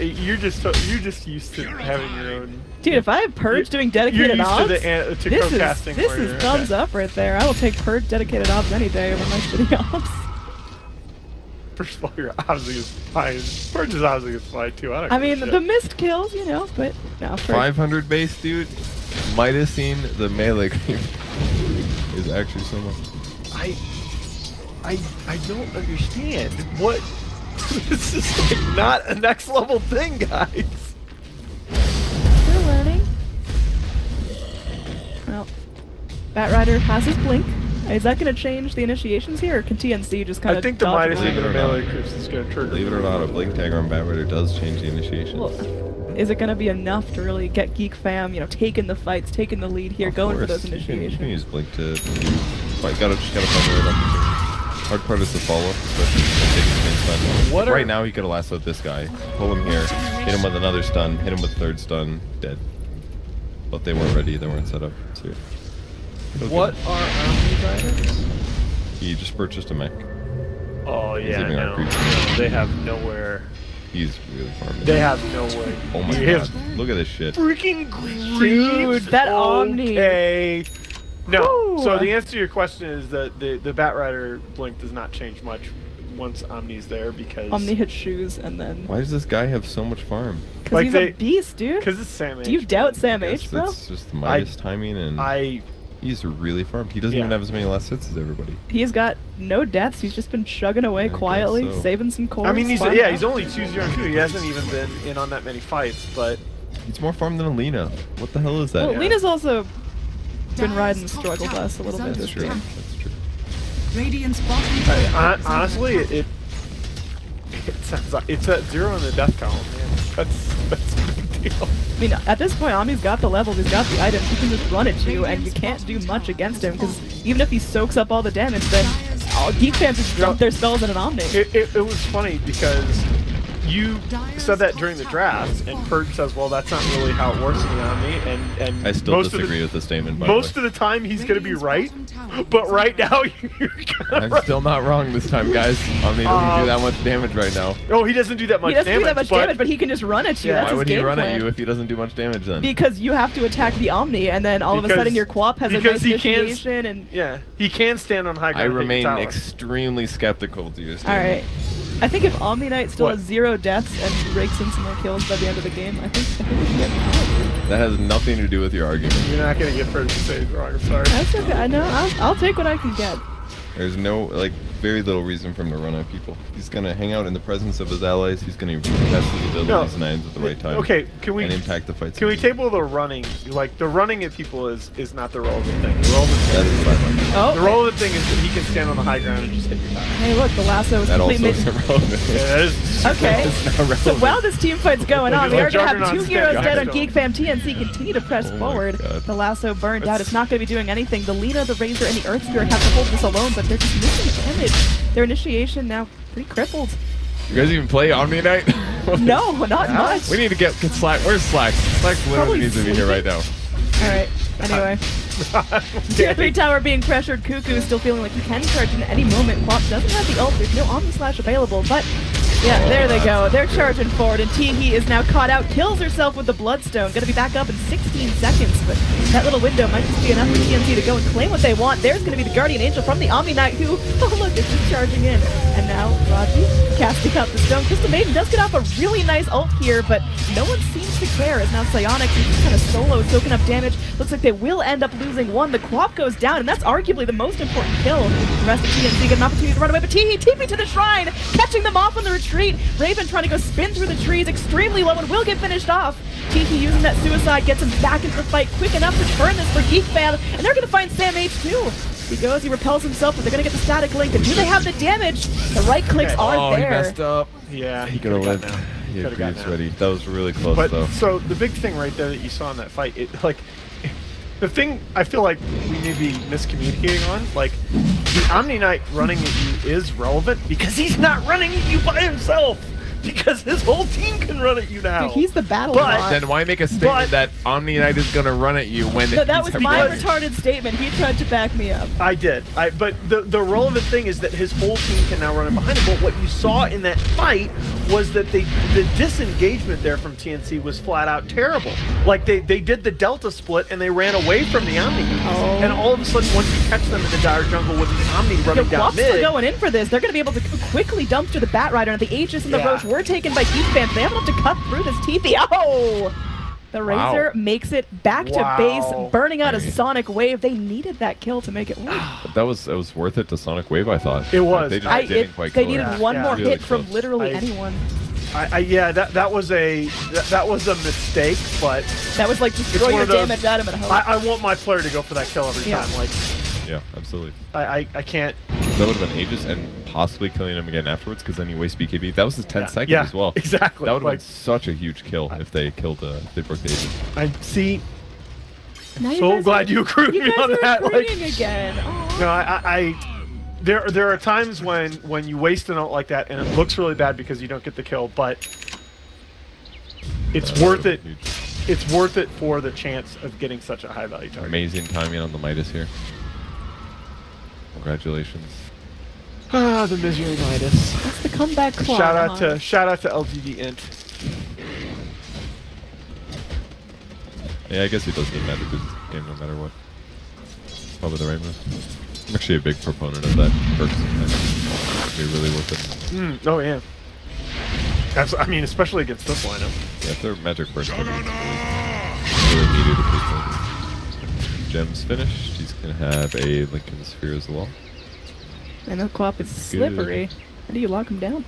to having your own. Dude, if I have Purge doing dedicated You're used obs, to this co-casting. is where you're- thumbs up right there. I will take Purge dedicated obs any day over my shitty obs. First of all, your obs is fine. Purge's obs is fine too. I don't. I give a mean, shit. the missed kills, you know, but no. Purge. 500 base, dude. Might have seen the melee creep is actually so much. I don't understand what. This is like not a next level thing, guys. Still learning. Well, Batrider has his blink. Is that going to change the initiations here, or can TNC just kind of I think the dodge Midas away? even a melee cruise is going to trigger. Believe it or not, a blink dagger on Batrider does change the initiation. Well, is it going to be enough to really get Geek fam, you know, taking the fights, taking the lead here, Of going for course, those you can initiations? use blink to fight. Just gotta find the right opportunity. Hard part is the follow-up, especially if taking the main stun. What are- Right now, he could have lasted this guy. Pull him here, hit him with another stun, hit him with a third stun, dead. But they weren't ready, they weren't set up. So, What are army items? He just purchased a mech. Oh yeah, leaving our no. creatures. They have nowhere. He's really farming. They have no way. Oh my He god, has look at this shit. freaking Dude, that Omni. Okay. No. Woo. So the answer to your question is that the Batrider blink does not change much once Omni's there because Omni hits shoes and then... Why does this guy have so much farm? Because Like he's they- a beast, dude. because it's Sam H. Do you doubt Sam It's H, bro? just the Midas timing, and he's really farmed. He doesn't Yeah. even have as many last hits as everybody. He's got no deaths. He's just been chugging away I guess quietly, so. saving some cores. I mean, he's farming out. he's only 2-0-2. He hasn't even been in on that many fights, but He's more farmed than Alina. What the hell is that? Well, Yeah. Lena's also been Dire's riding the top struggle tower bus a little is bit under this That's true. game. That's true. Radiant's bottom tower is under honestly, attack. it sounds like it's at 0 in the death column, man. That's a big deal. I mean, at this point, Ami's got the levels, he's got the items, he can just run at you, and you can't do much against him, because even if he soaks up all the damage, then all Geek fans just dump their spells in an Omni. It was funny because you said that during the draft, and Purge says, well, that's not really how it works in the Omni, and I still disagree with the statement, by the most way. of the time, he's going to be right, but right now, you're I'm still not wrong this time, guys. Omni doesn't do that much damage right now. No, he doesn't do that much He doesn't damage. do that much damage, but he can just run at you. Yeah. That's Why his would he game run plan. at you if he doesn't do much damage then? Because you have to attack the Omni, and then all of a sudden your Quap has a nice initiation, and... Yeah, he can stand on high ground. I and hit remain the tower. extremely skeptical to your statement. Alright. I think if Omni Knight still What? has 0 deaths and rakes in some more kills by the end of the game, I think we can get behind. That has nothing to do with your argument. You're not going to get Purge to say he's wrong. I'm sorry. That's okay. I know. I'll take what I can get. There's no, like, very little reason for him to run at people. He's going to hang out in the presence of his allies. He's going to test his abilities and nines at the right time. Okay, can we and impact the fights. Can we table the running? Like the running at people is not the relevant thing. The relevant That thing, is fine. Oh, the relevant thing is that he can stand on the high ground and just hit your tower. hey, look, the lasso is That also complete is irrelevant. Yeah, that is Okay. It's not relevant. So while this team fight's going on, we Like are going to have Juggernaut's 2 heroes dead. dead on Geek Fam. TNC continue to press Oh my forward. God. The lasso burned out. It's not going to be doing anything. The Lina, the Razor, and the Earth Spirit have to hold this alone, but they're just missing damage. Their initiation now pretty crippled. You guys even play Omni Knight? No, not much. We need to get Slack. Where's Slack? Slack literally Probably needs to be here right now. Alright, anyway. Tier 3 tower being pressured. Cuckoo is still feeling like he can charge in any moment. Quap doesn't have the ult. There's no Omni Slash available, but yeah, there they go. They're charging forward, and Teehee is now caught out. Kills herself with the Bloodstone. Gonna be back up in 16 seconds, but that little window might just be enough for TNC to go and claim what they want. There's gonna be the Guardian Angel from the Omni Knight, who, oh look, is just charging in. And now Raji casting out the stone. Crystal Maiden does get off a really nice ult here, but no one seems to care, as now Psionics is just kind of solo, soaking up damage. Looks like they will end up losing one. The Quap goes down, and that's arguably the most important kill. The rest of TNC get an opportunity to run away, but Teehee TP to the shrine, catching them off on the retreat. Raven trying to go spin through the trees, extremely low, and will get finished off. Teehee using that suicide gets him back into the fight quick enough to turn this for Geek Fan, and they're going to find Sam H too. He goes, he repels himself, but they're going to get the static link, and do they have the damage? The right clicks are He there. messed up. Yeah, He could have lived. He had gotten creeps out. ready. That was really close, But though. so the big thing right there that you saw in that fight, it like the thing I feel like we may be miscommunicating on, like the Omni Knight running at you is relevant because he's not running at you by himself. Because his whole team can run at you now. Dude, he's the battle But- bot. Then why make a statement But- that Omni Knight is gonna run at you when No, that he's was my everywhere? retarded statement. He tried to back me up. I did. But the relevant thing is that his whole team can now run it behind him. But what you saw in that fight was that the disengagement there from TNC was flat out terrible. Like they did the Delta split and they ran away from the Omni. Oh. And all of a sudden, once you catch them in the dire jungle with the Omni running Yo, down Quap's still mid, going in for this. They're going to be able to quickly dumpster the Bat Rider, and the Aegis and the Yeah. Roche were taken by Geek Fans. They have enough to cut through this TP. Oh! The Wow. Razor makes it back Wow. to base, burning out a Dang. Sonic Wave. They needed that kill to make it work. But it was worth it to Sonic Wave, I thought. It was. They just didn't quite They kill needed it. one Yeah. more Really hit from close. literally I- anyone. yeah, that was a mistake, but That was like just throw one your of those- damage at him and hope. I want my player to go for that kill every Yeah. time. Like Yeah, absolutely. I can't. That would have been Aegis and possibly killing him again afterwards because then you waste BKB. That was his 10 seconds Yeah, as well. exactly. That would have Like- been such a huge kill if they killed, if they broke the Aegis. I see. Now you So guys glad are- you agree with You me guys on are that. Like, agreeing again. Aw. no, there are times when you waste an ult like that and it looks really bad because you don't get the kill, but it's worth it. Huge. It's worth it for the chance of getting such a high value target. Amazing timing on the Midas here. Congratulations. Ah, the misery Midas. That's the comeback claw. Shout out to LGD Int. Yeah, I guess he does need magic boost game no matter what. Probably the right move. I'm actually a big proponent of that perk sometimes. It'd be really worth it. Oh yeah. I mean, especially against this lineup. Yeah, if they're magic burst, they're needed if Gem's finished. He's gonna have a Lincoln Sphere as well. And the Quap is slippery. How do you lock him down?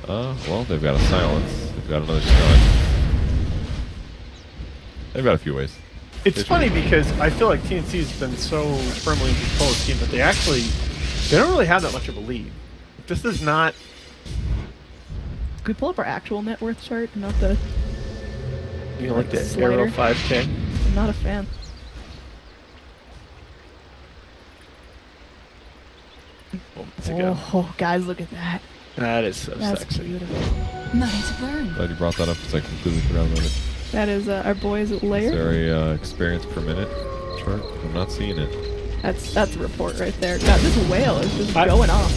Well, they've got a silence. They've got another stun. They've got a few ways. It's funny because I feel like TNC has been so firmly in control of the team, but they don't really have that much of a lead. This is not. Could we pull up our actual net worth chart? Not the. You know, like the Slider. Arrow 5K. I'm not a fan. Once again. Oh, guys, look at that. That is so That's sexy. beautiful. Money to burn. Glad you brought that up because I completely forgot about it. That is our boy's Is lair. there a experience per minute chart? I'm not seeing it. That's a report right there. God, this whale is just going off.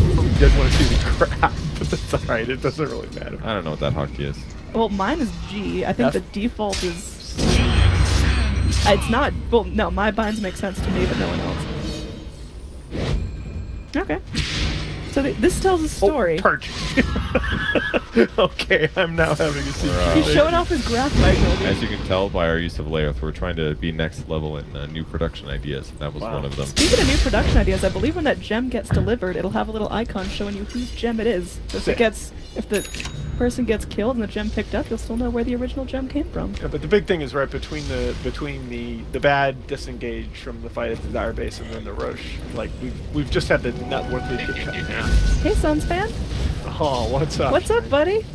You guys want to see the crap, but that's alright. It doesn't really matter. I don't know what that hockey is. Well, mine is G. I think That's- the default is. It's not. Well, no, my binds make sense to me, but no one else. Okay. So this tells a story. Oh, perch. Okay, I'm now having a seat. He's showing off his graphite building. As you can tell by our use of layers, we're trying to be next level in new production ideas, and that was one of them. Speaking of new production ideas, I believe when that gem gets delivered, it'll have a little icon showing you whose gem it is. So if the person gets killed and the gem picked up, you'll still know where the original gem came from. Yeah, but the big thing is right between the bad disengage from the fight at the Dire base and then the rush. Like we've just had the net worth lead get cut in half. Hey, Suns fan. Oh, what's up? What's up, buddy?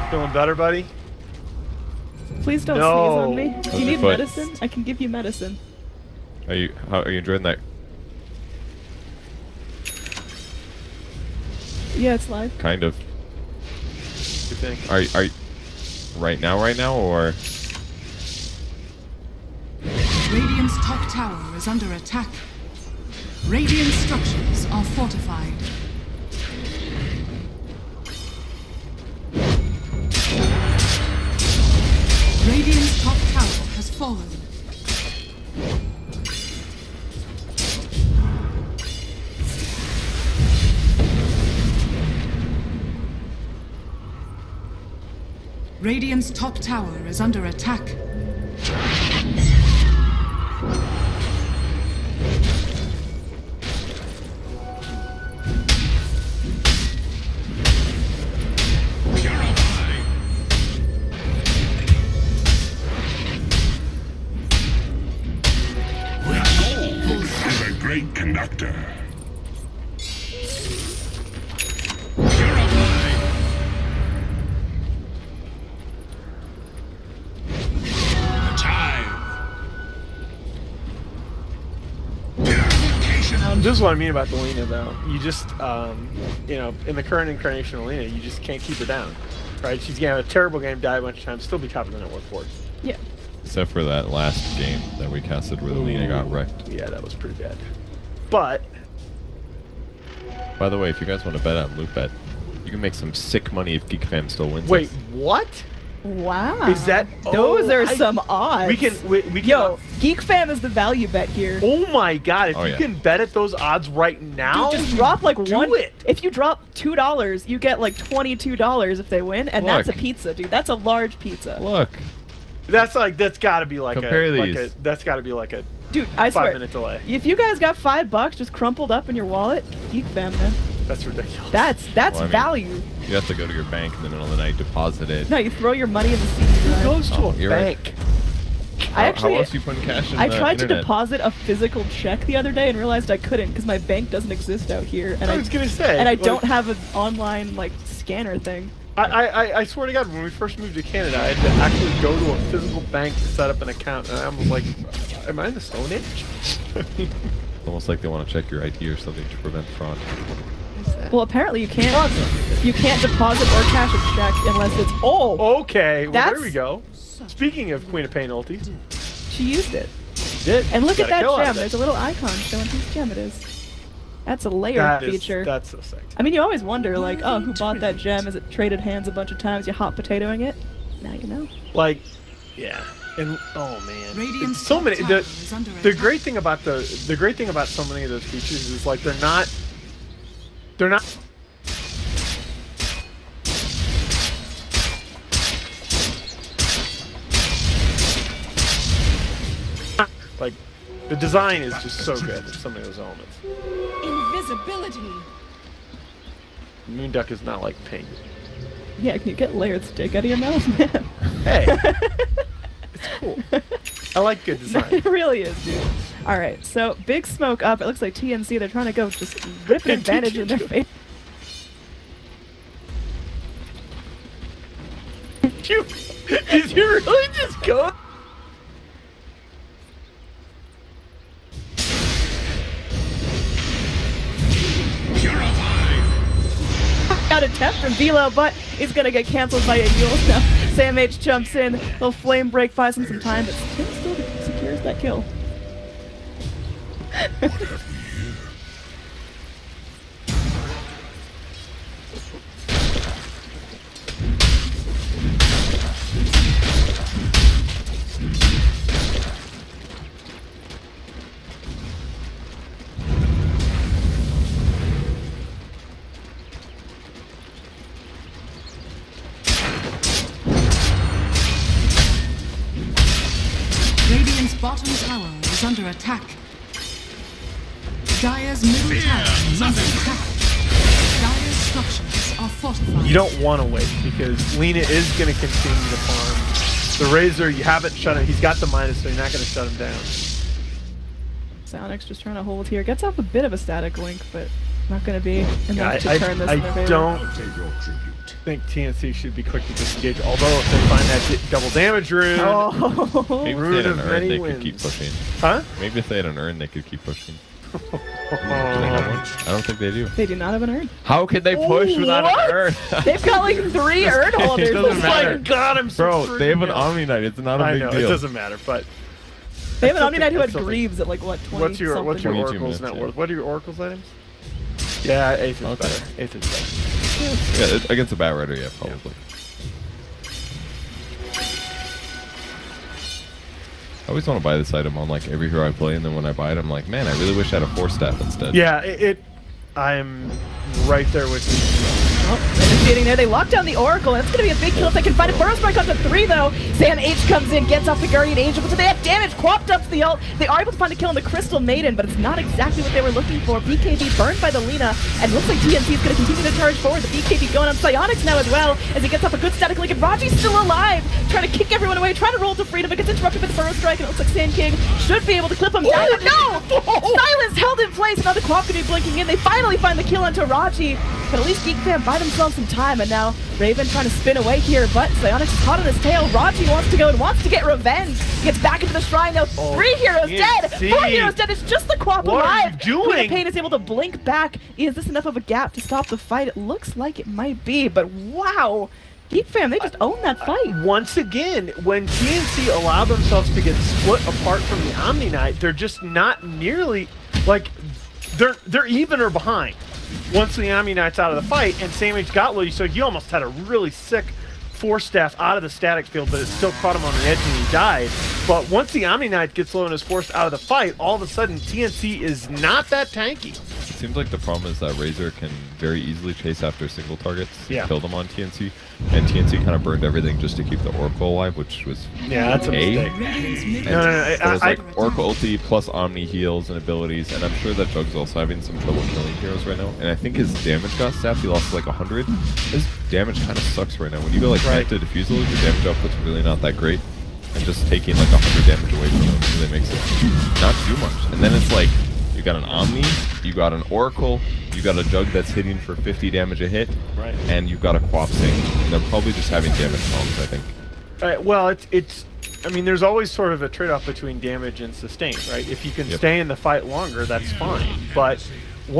Feeling better, buddy? Please don't No. sneeze on me. Do How's you your need foot? medicine? I can give you medicine. Are you enjoying that? Yeah, it's live. Kind of. You think? Are you right now, or? Radiant's top tower is under attack. Radiant structures are fortified. Radiant's top tower has fallen. Radiant's top tower is under attack. Is a great conductor. This is what I mean about the Lena, though. You just, you know, in the current incarnation of Lena, you just can't keep her down, right? She's gonna have a terrible game, die a bunch of times, still be top of the network board. Yeah. Except for that last game that we casted where the Lena got wrecked. Yeah, that was pretty bad. But By the way, if you guys want to bet on Loop Bet, you can make some sick money if Geek Fam still wins. wait, this. what? Wow. Is that? Those are some odds. We can. Yo, Geek Fam is the value bet here. Oh my God! If Oh, you yeah. can bet at those odds right now, Dude, just drop like do one. it. If you drop $2, you get like $22 if they win, and that's a Look. pizza, dude. That's a large pizza. Look, That's got to be like Compare like these. that's got to be like a Dude, I swear. 5-minute delay. If you guys got $5 just crumpled up in your wallet, Geek Fam, man. That's ridiculous. That's Well, I mean- value. you have to go to your bank in the middle of the night, deposit it. No, you throw your money in the CD drive. goes to Oh, a you're right. bank. I actually, how else you putting cash in I the tried to internet? deposit a physical check the other day and realized I couldn't because my bank doesn't exist out here, and I was gonna say, and I like- don't have an online like scanner thing. I swear to God, when we first moved to Canada, I had to actually go to a physical bank to set up an account, and I was like, "Am I in the Stone Age?" It's almost like they want to check your ID or something to prevent fraud. Well, apparently you can't. You can't deposit or cash a check unless it's Okay, well That's- there we go. Speaking of Queen of Pain ulti, she used it. did And look at got a that kill out gem. of it. There's a little icon showing whose gem it is. That's a layered feature. That's so sick. I mean, you always wonder, like, oh, who bought that gem? Is it traded hands a bunch of times? You hot potatoing it? Now you know. Like, yeah, and oh man, Radiant's it's so top many. tower The is under the attack. great thing about the great thing about so many of those features is like they're not. Like, the design is just so good in some of those elements. Invisibility. Moonduck is not like pink. Yeah, can you get layered steak out of your mouth, man? Hey, it's cool. I like good design. It really is, dude. All right, so big smoke up. It looks like TNC. They're trying to go just rip an advantage in their face. Did you really just go? Got a attempt from Velo, but it's going to get canceled by a Yule. Now, Sam H jumps in. Little flame break buys him some time, but Tim still secures that kill. Radiant's bottom tower is under attack. Dire's middle tower is under attack. Dire's structures are fortified. You don't want to wait because Lina is going to continue to farm. The Razor, you haven't shut him. He's got the minus, so you're not going to shut him down. Psionics just trying to hold here. Gets off a bit of a static link, but not going to be enough to turn this in their favor. I don't think TNC should be quick to disengage, although if they find that double damage rune, Maybe if they had an urn, they could keep pushing. Huh? Maybe if they had an urn, they could keep pushing. Do they have one? I don't think they do. They do not have an urn. How could they push without an urn? They've got like 3 urn holders. It doesn't It's matter. like, God, I'm so Bro, screwed. they have an Omni Knight. It's not a I big know, deal. it doesn't matter, but they have an Omni Knight who had That's something. Greaves at like what, 20 what's your something? 22 Oracle's minutes, net yeah. worth? What are your Oracle's items? Yeah, 8th is Okay. better. 8th is better. Yeah, against a Bat Rider, yeah, probably. I always want to buy this item on like every hero I play, and then when I buy it, I'm like, man, I really wish I had a 4-staff instead. Yeah, I'm right there with you. Oh, initiating there. They lock down the Oracle, and it's going to be a big kill if they can find it. Burrow Strike onto 3, though. Sam H comes in, gets off the Guardian Angel, so they have damage. Quapped up the ult. They are able to find a kill on the Crystal Maiden, but it's not exactly what they were looking for. BKB burned by the Lina, and looks like TNC is going to continue to charge forward. The BKB going on Psionics now as well, as he gets off a good static link, and Raji's still alive, trying to kick everyone away, trying to roll to freedom, but gets interrupted with the Burrow Strike, and it looks like Sand King should be able to clip him down. No! Silence held in place, now the Quap going to be blinking in. They finally find the kill onto Raji, but at least Geek Fam buy themselves some time, and now Raven trying to spin away here, but Psionics is caught on his tail. Raji wants to go and wants to get revenge. He gets back into the shrine now. 3 heroes dead! 4 heroes dead! It's just the Quap What are alive! you doing? Queen of Pain is able to blink back. Is this enough of a gap to stop the fight? It looks like it might be, but wow! Geek Fam, they just own that fight. Once again, when TNC allow themselves to get split apart from the Omni Knight, they're just not nearly, like, they're even or behind. Once the Omni Knight's out of the fight, and Sam H got low, so you almost had a really sick 4-staff out of the static field, but it still caught him on the edge and he died. But once the Omni Knight gets low and is forced out of the fight, all of a sudden TNC is not that tanky. It seems like the problem is that Razor can very easily chase after single targets and kill them on TNC, and TNC kind of burned everything just to keep the Oracle alive, which was that's a mistake. It was like Oracle ulti plus Omni heals and abilities, and I'm sure that Jug's also having some trouble killing heroes right now, and I think his damage got sapped. He lost like 100. His damage kind of sucks right now. When you go like connected diffusal, your damage output's really not that great, and just taking like 100 damage away from him really makes it not too much. And then it's like, you got an Omni, you got an Oracle, you got a Jug that's hitting for 50 damage a hit, and you've got a Quap Sing. And they're probably just having damage problems, I think. Well, I mean, there's always sort of a trade-off between damage and sustain, right? If you can stay in the fight longer, that's fine. But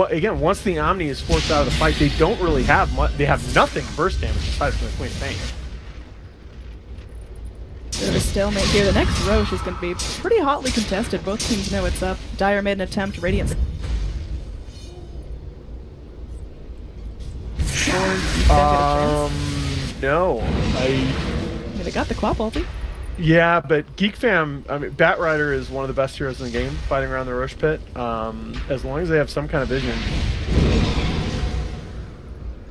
again, once the Omni is forced out of the fight, they don't really have much. They have nothing burst damage aside from the Queen of Pain. Bit of a stalemate here. The next Roche is going to be pretty hotly contested. Both teams know it's up. Dire made an attempt. Radiance. No. They got the Quap ulti. Yeah, but Geek Fam, I mean, Bat Rider is one of the best heroes in the game, fighting around the Roche pit. As long as they have some kind of vision.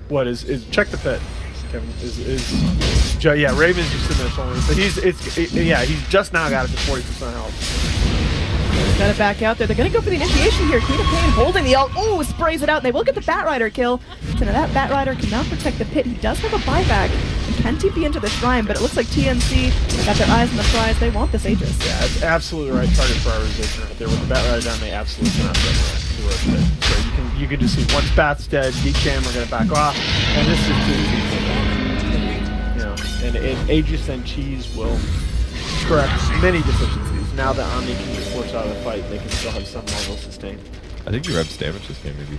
What is check the pit, Kevin? Yeah, Raven's just in there somewhere. But he's just now got it to 40% health. Got it back out there. They're going to go for the initiation here. Queen of Pain holding the ult. Oh, sprays it out. And they will get the Bat Rider kill. So now that Bat Rider cannot protect the pit. He does have a buyback and can TP into the shrine, but it looks like TNC got their eyes on the prize. They want this Aegis. Yeah, it's absolutely the right target for our resistance right there. With the Bat Rider down, they absolutely cannot get the Roche pit. So you can just see once Bat's dead, Geek Fam are going to back off, and this is TNC. And Aegis and Cheese will correct many deficiencies. Now that Omni can be forced out of the fight, they can still have some level of sustain. I think he reps damage this game, maybe.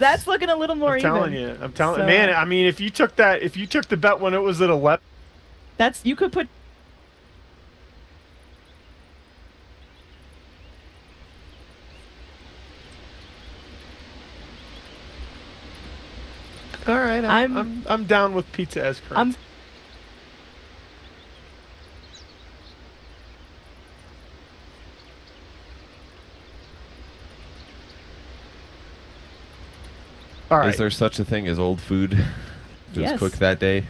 that's looking a little more I'm telling even. you. I'm telling So- man, I mean, if you took the bet when it was at 11. That's, you could put. All right, I'm down with pizza as current. All right. Is there such a thing as old food that was Yes. cooked that day?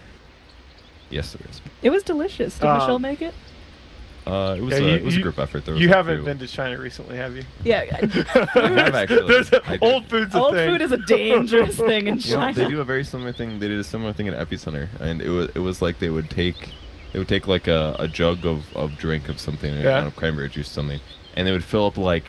Yes, there is. It was delicious. Did Michelle make it? It was, Yeah, it was a group effort. There was you a haven't few. been to China recently, have you? Yeah. I have actually. I did. Old food's a Old thing. food is a dangerous thing in You know, China. they do a very similar thing. They did a similar thing at Epicenter, and it was like they would take like a jug of drink of something, Yeah. of cranberry juice or something, and they would fill up like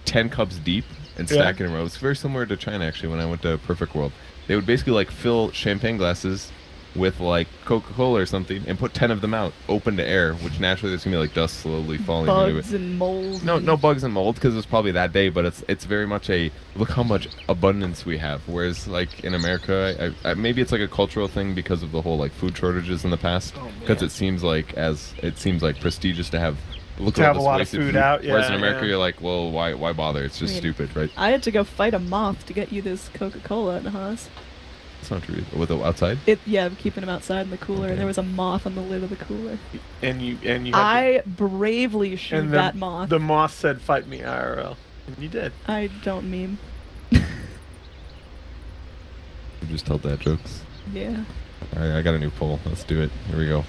10 cups deep and stack it in rows. It's very similar to China actually. When I went to Perfect World, they would basically like fill champagne glasses with like Coca-Cola or something and put 10 of them out open to air, which naturally there's gonna be like dust slowly falling into Bugs it. and mold. No bugs and mold because it's probably that day, but it's very much a look how much abundance we have. Whereas like in America, I maybe it's like a cultural thing because of the whole like food shortages in the past. Because it seems like prestigious to have look To at have all a this lot of wasted food out, Whereas in yeah, America, yeah. you're like, well, why bother? It's just I mean, stupid, right? I had to go fight a moth to get you this Coca-Cola in Haas. It's not true. With the outside. Yeah, I'm keeping him outside in the cooler, and there was a moth on the lid of the cooler. And you had I bravely shoot and that moth. The moth said, "Fight me, IRL," and you did. I don't meme. You just tell dad jokes. Yeah. All right, I got a new poll. Let's do it. Here we go.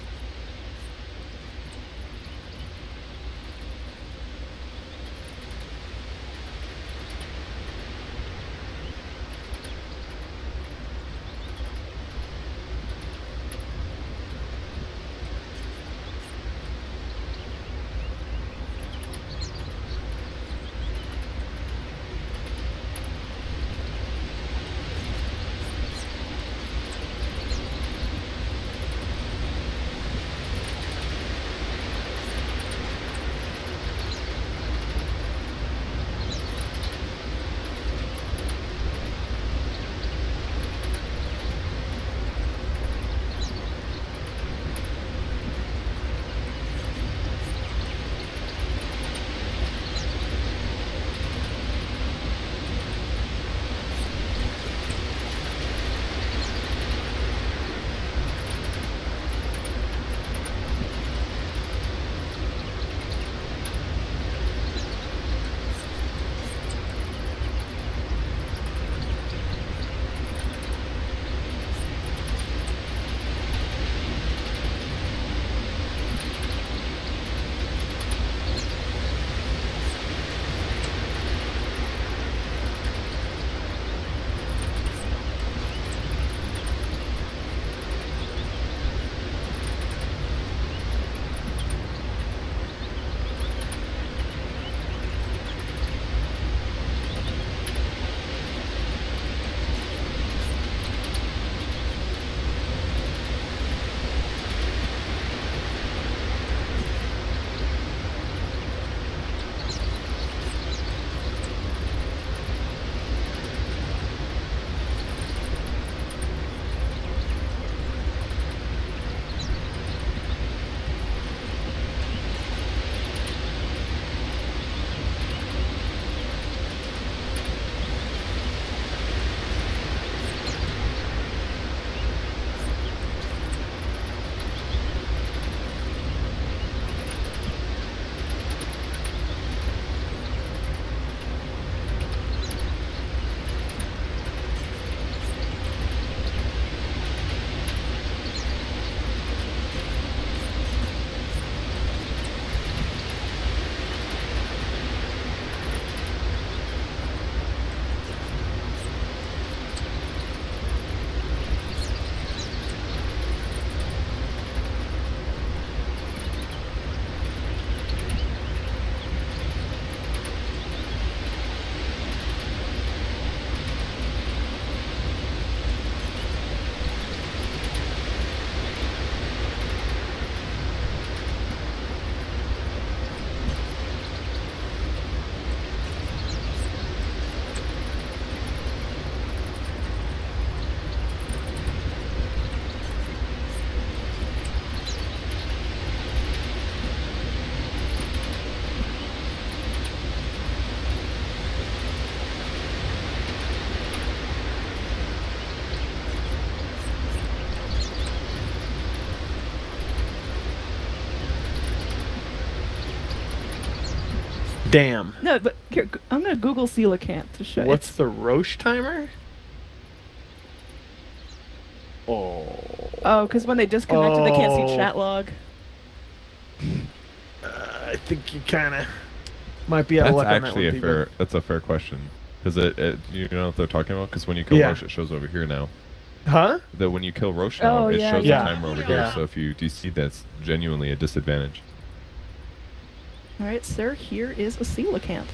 Damn. No, but here, I'm gonna Google coelacanth to show you. What's the Roche timer? Oh. Oh, because when they disconnected, they can't see chat log. I think you kind of might be out of That's luck on that actually one, a fair. That's a fair question. Because it you know what they're talking about? Because when you kill Roche, it shows over here now. Huh? That when you kill Roche now, Oh, it yeah, shows yeah. the timer over here. So if you see that's genuinely a disadvantage. All right, sir. Here is a coelacanth.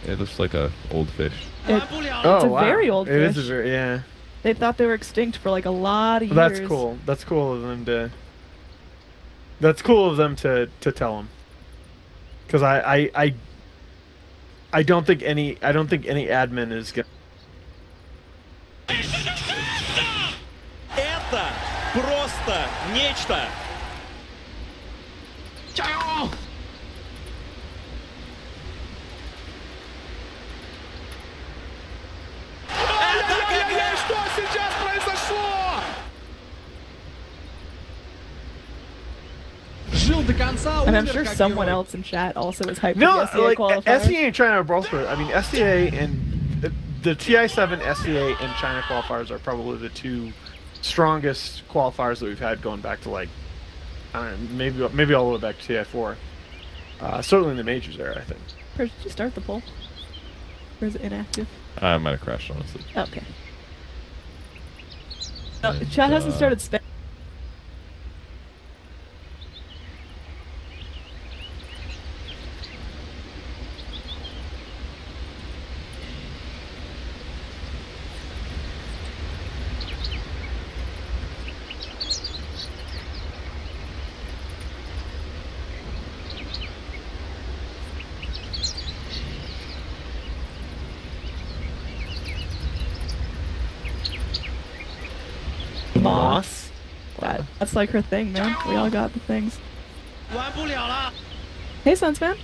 It looks like a old fish. Oh, It's a very old It is fish. a very, yeah. They thought they were extinct for like a lot of years. That's cool. That's cool of them to. That's cool of them to tell them. Because I don't think any admin is gonna. Это просто нечто. And I'm sure someone else in chat also is hyped No, for the SCA like qualifier. SCA and China are both for it. I mean, SCA and the TI7 SCA and China qualifiers are probably the two strongest qualifiers that we've had going back to like, I don't know, maybe all the way back to TI4. Certainly in the majors era, I think. Did you start the poll? Or is it inactive? I might have crashed, honestly. Okay. No, chat hasn't started spamming. Moss. That's like her thing, man. We all got the things. Hey, Sunsman.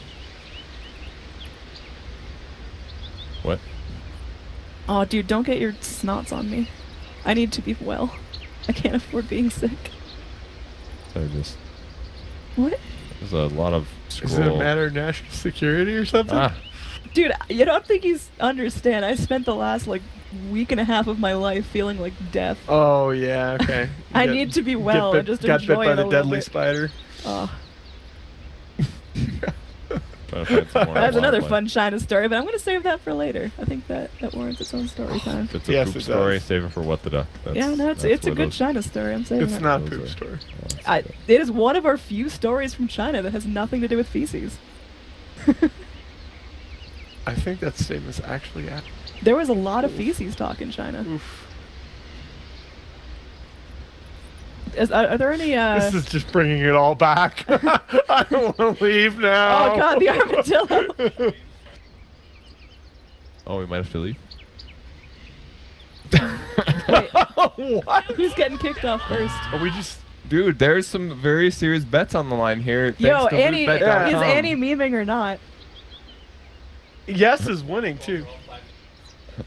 What? Oh, dude, don't get your snots on me. I need to be well. I can't afford being sick. So just What? there's a lot of scroll. Is it a matter of national security or something? Ah, Dude, you don't think you understand. I spent the last, like, week and a half of my life feeling like death. Oh yeah, okay. I need to be well and just got enjoy bit by it a the little deadly bit. spider. Oh. trying to find some more That's another wildlife. fun China story, but I'm going to save that for later. I think that warrants its own story time. If it's a Yes, poop it story, does. save it for what the duck. That's, Yeah, no, that's it's a what good those- China story. I'm saying It's that. not Those poop are- story. It is one of our few stories from China that has nothing to do with feces. I think that statement's actually accurate. There was a lot of feces talk in China. Oof. Are there any? This is just bringing it all back. I don't want to leave now. Oh god, the armadillo! Oh, we might have to leave. Wait, What? who's getting kicked off first? Are we just? Dude, there's some very serious bets on the line here. Yo, thanks to Annie, lootbet.com. is Annie memeing or not? Yes is winning too.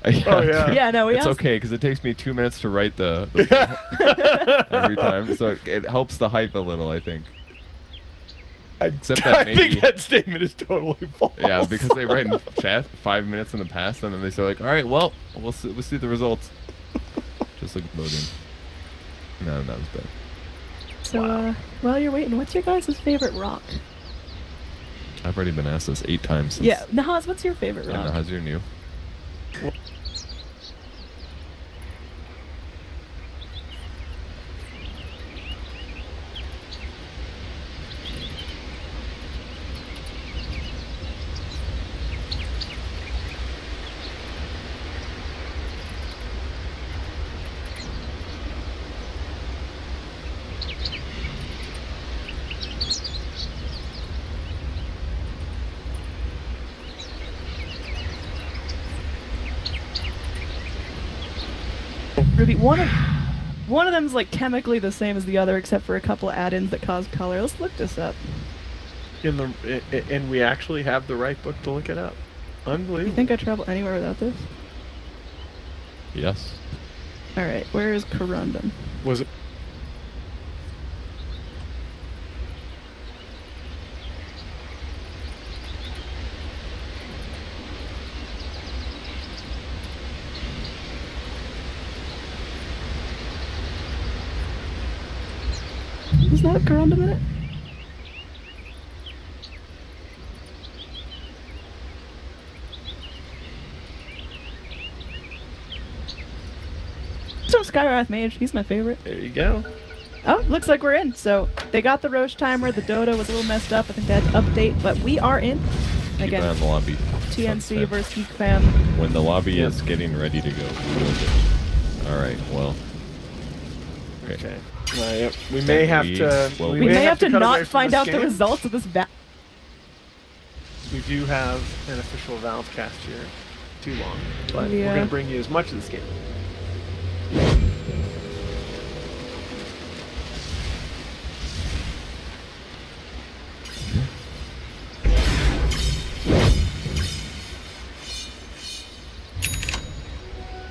Yeah. Oh, yeah. Yeah, no, we It's asked. okay because it takes me 2 minutes to write the every time, so it helps the hype a little, I think. Except that I maybe, think that statement is totally false. yeah, because they write in chat 5 minutes in the past, and then they say like, all right, well, we'll see the results. Just like loading. No, that was bad. So, while you're waiting, what's your guys' favorite rock? I've already been asked this 8 times. Since, Yeah, Nahaz, what's your favorite I don't know, rock? how's your new? Ruby, one of them's like chemically the same as the other, except for a couple add-ins that cause color. Let's look this up. And we actually have the right book to look it up. You Unbelievable. think I travel anywhere without this? Yes. All right, where is Corundum? Was it? Was that around a minute? So Skywrath Mage, he's my favorite. There you go. Oh, looks like we're in. So they got the Roche timer. The Dodo was a little messed up. I think they had to update, but we are in. Keep Again, an eye on the lobby. TNC versus Geek Fam. When the lobby is getting ready to go, we will get. Alright, well. Okay. Yep. We may have to. Well, We may have to cut away not from find this out the game. results of this We do have an official Valve cast here. Too long, but Yeah. we're going to bring you as much of this game.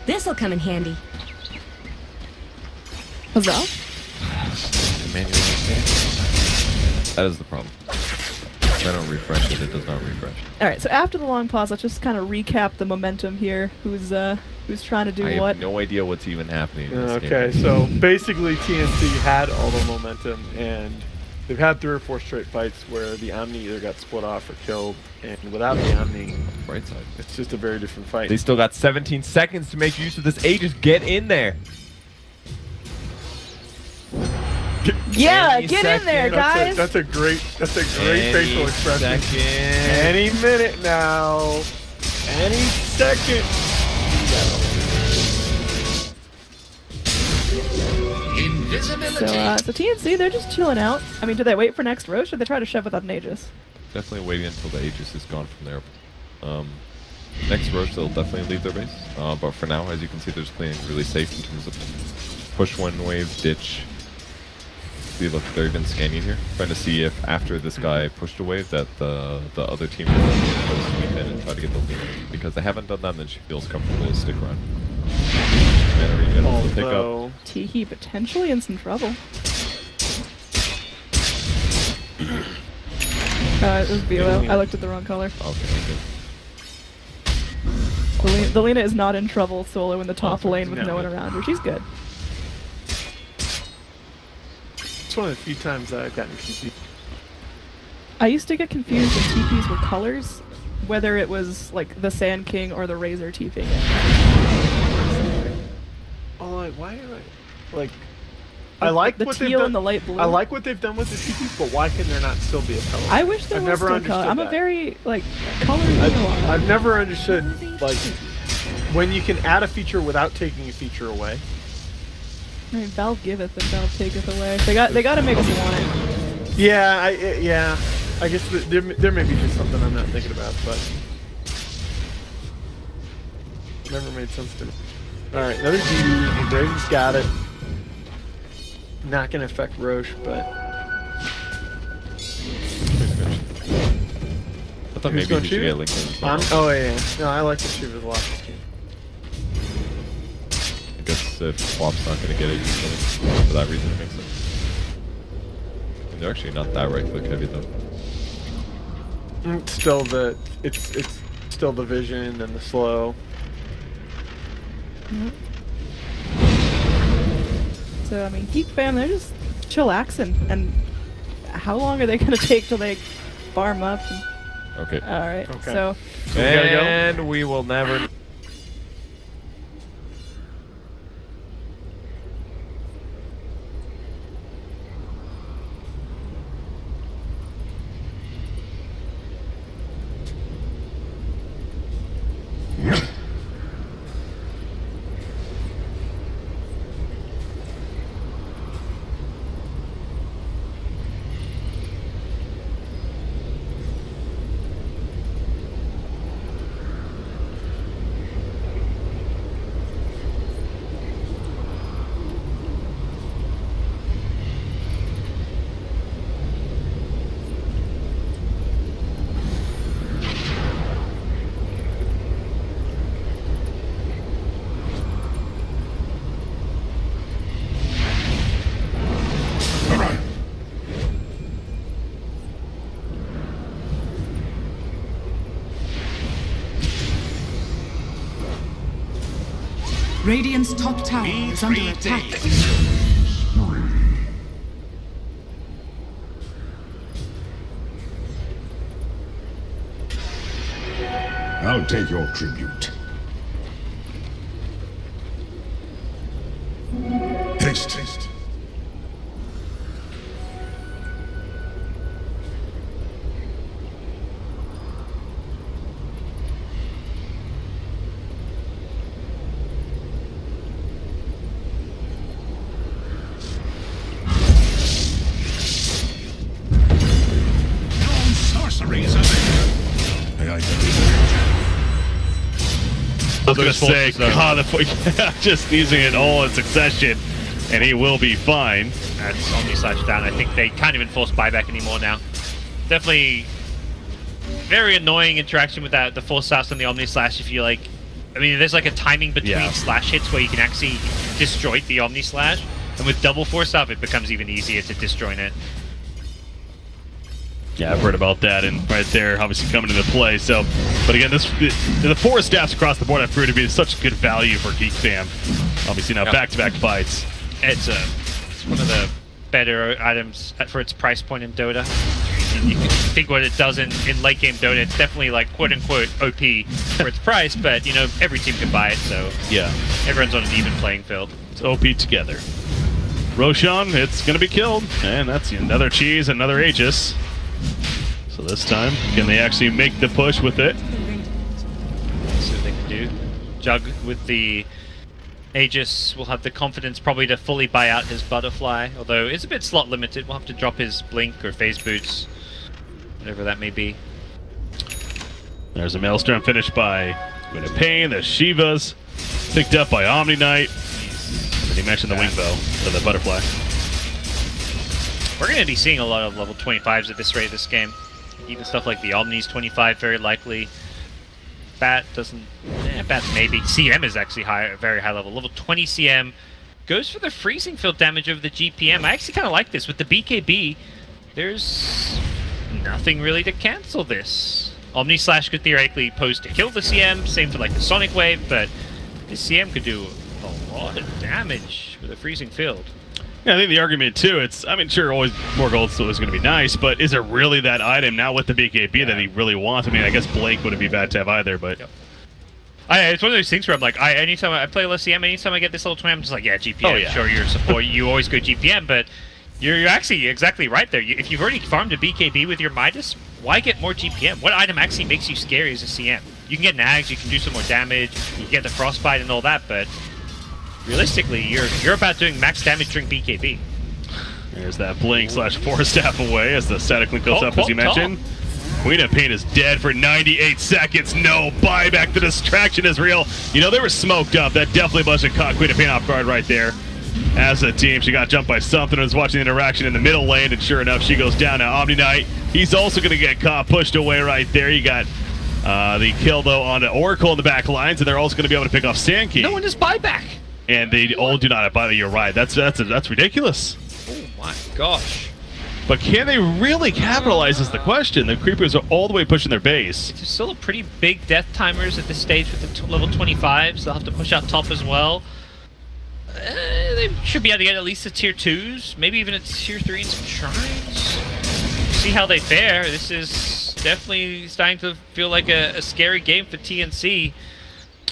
This'll come in handy. Huzzah. That is the problem. If I don't refresh it, it does not refresh. Alright, so after the long pause, let's just kind of recap the momentum here. Who's trying to do I what? have no idea what's even happening in this Okay, game. so basically TNC had all the momentum, and they've had 3 or 4 straight fights where the Omni either got split off or killed, and without the Omni, Right side. it's just a very different fight. They still got 17 seconds to make use of this Aegis. Get in there. Yeah, Any get in there, second. guys! That's a great Any facial expression. second. Any minute now. Any second. So TNC, they're just chilling out. I mean, do they wait for next Roche, or do they try to shove without an Aegis? Definitely waiting until the Aegis is gone from there. Next Roche, they'll definitely leave their base. But for now, as you can see, they're just playing really safe in terms of push one wave, ditch. See, look, they're even scanning here, trying to see if after this guy pushed a wave that the other team will sweep in and try to get the lead. Because they haven't done that, then she feels comfortable to stick around. Mana regen to pick up. Although, Teehee potentially in some trouble. It was Velo. I looked at the wrong color. Okay. The Lena is not in trouble solo in the top lane with No. no one around her. She's good. it's one of the few times that I've gotten confused. I used to get confused when TPs were colors, whether it was like the Sand King or the Razor TPing it. Oh, like, why am I like? I like the what they've teal done. and the light blue. I like what they've done with the TPs, but why can there not still be a color? I wish there I've was never still understood color. I'm a that. very like color. I've never understood like when you can add a feature without taking a feature away. I mean, Valve giveth and Valve taketh away. They got to make us want it. Yeah, I guess there may be just something I'm not thinking about, but never made sense to me. All right, another GD. Braven's got it. Not gonna affect Roche, but I thought Who's maybe going he should to? get linked in. oh yeah. No, I like the Shiva's a lot this game. I guess if Swap's not going to get it, for that reason it makes sense. And they're actually not that right click heavy though. Still it's still the vision and the slow. So I mean, Geek Fam, they're just chillaxing. And how long are they gonna take till they farm up? Okay. All right. Okay. So we gotta go? And we will never... Radiant's top tower is under attack. I'll take your tribute. Haste. I was going to say, God, just using it all in succession, and he will be fine. That's Omni Slash down. I think they can't even force buyback anymore now. Definitely very annoying interaction with that, the force outs and the Omni Slash. If you like, I mean, there's like a timing between slash hits where you can actually disjoint the Omni Slash, and with double force out, it becomes even easier to disjoint it. Yeah, I've heard about that, and right there, obviously coming into play. So, but again, the 4 staffs across the board have proved to be such good value for Geek fam. Obviously now back-to-back fights. It's one of the better items for its price point in Dota. You can think what it does in late game Dota. It's definitely like quote-unquote OP for its price, but you know every team can buy it, so yeah, everyone's on an even playing field. It's OP together. Roshan, it's gonna be killed, and that's another cheese, another Aegis. So this time, can they actually make the push with it? See what they can do. Jug with the Aegis will have the confidence probably to fully buy out his Butterfly, although it's a bit slot limited. We'll have to drop his Blink or Phase Boots, whatever that may be. There's a Maelstrom finished by Queen of Pain, the Shivas, picked up by Omni Knight. And he mentioned the Wing Bow, or the Butterfly. We're going to be seeing a lot of level 25s at this rate this game. Even stuff like the Omni's 25, very likely. Bat doesn't... Bat maybe. CM is actually high, very high level. Level 20 CM goes for the freezing field damage over the GPM. I actually kind of like this. With the BKB, there's nothing really to cancel this. Omni Slash could theoretically pose to kill the CM, same for like the Sonic Wave, but this CM could do a lot of damage with a freezing field. Yeah, I think the argument too, it's, I mean, sure, always more gold still is going to be nice, but is it really that item now with the BKB that he really wants? I mean, I guess Blake wouldn't be bad to have either, but... Yep. It's one of those things where I'm like, anytime I play LCM, anytime I get this level 20, I'm just like, yeah, GPM, sure, you're support, you always go GPM, but you're actually exactly right there. If you've already farmed a BKB with your Midas, why get more GPM? What item actually makes you scary as a CM? You can get Nags, you can do some more damage, you can get the Frostbite and all that, but... realistically, you're about doing max damage during BKB. There's that Blink slash Force Staff away as the static link goes up, as you mentioned. Queen of Pain is dead for 98 seconds. No buyback. The distraction is real. You know, they were smoked up. That definitely must have caught Queen of Pain off guard right there. As a team, she got jumped by something. I was watching the interaction in the middle lane, and sure enough, she goes down. Now, Omni Knight, he's also going to get caught, pushed away right there. You got the kill, though, on Oracle in the back lines, and they're also going to be able to pick off Sandkey. No one does buyback. And they all do not have buyback. You're right. That's ridiculous. Oh my gosh. But can they really capitalize is the question. The creepers are all the way pushing their base. It's still a pretty big death timers at this stage with the level 25s. They'll have to push out top as well. They should be able to get at least the tier 2s, maybe even a tier 3 and some shrines. See how they fare. This is definitely starting to feel like a scary game for TNC.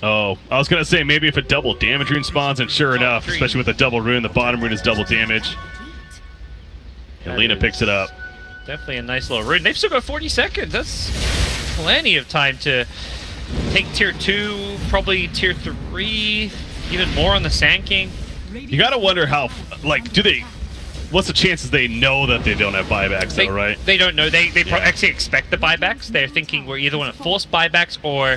Oh, I was going to say maybe if a double damage rune spawns, and sure enough, especially with the double rune, the bottom rune is double damage. And Lena picks it up. Definitely a nice little rune. They've still got 40 seconds. That's plenty of time to take tier 2, probably tier 3, even more on the Sand King. You got to wonder how, like, what's the chances they know that they don't have buybacks, though, right? They don't know. They actually expect the buybacks. They're thinking we're either want to force buybacks, or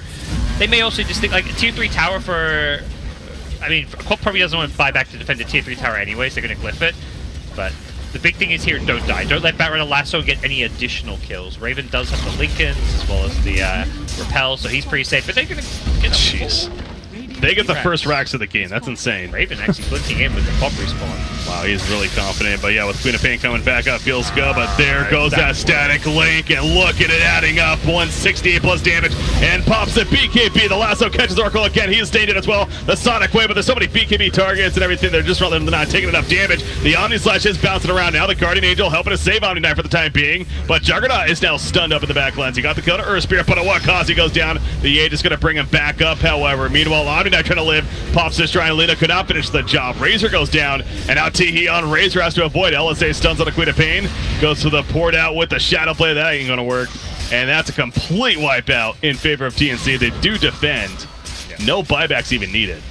they may also just think, like, a tier 3 tower for... I mean, Quap probably doesn't want to buy back to defend a tier 3 tower anyways. They're going to glyph it. But the big thing is here, don't die. Don't let Batrunner Lasso get any additional kills. Raven does have the Lincolns, as well as the Repel, so he's pretty safe. But they're going to get Jeez. They get the first racks of the game. That's insane. Raven actually blinking in with the pop respawn. Wow, he's really confident, but yeah, with Queen of Pain coming back up, feels good, but there goes that static link, and look at it adding up, 168 plus damage, and pops the BKB. The lasso catches Oracle again, he's stayed in as well, the Sonic Wave, but there's so many BKB targets and everything, they're just rather not taking enough damage. The Omni Slash is bouncing around now, the Guardian Angel helping to save Omni Knight for the time being, but Juggernaut is now stunned up in the back lines. He got the kill to Earth Spirit, but at what cost? He goes down, the Age is going to bring him back up, however. Meanwhile, Omni Knight trying to live, pops this try, and Lina could not finish the job. Razor goes down, and now Teehee on Razor has to avoid. LSA stuns on the Queen of Pain. Goes to the port out with the Shadow Play. That ain't going to work. And that's a complete wipeout in favor of TNC. They do defend. Yeah. No buybacks even needed.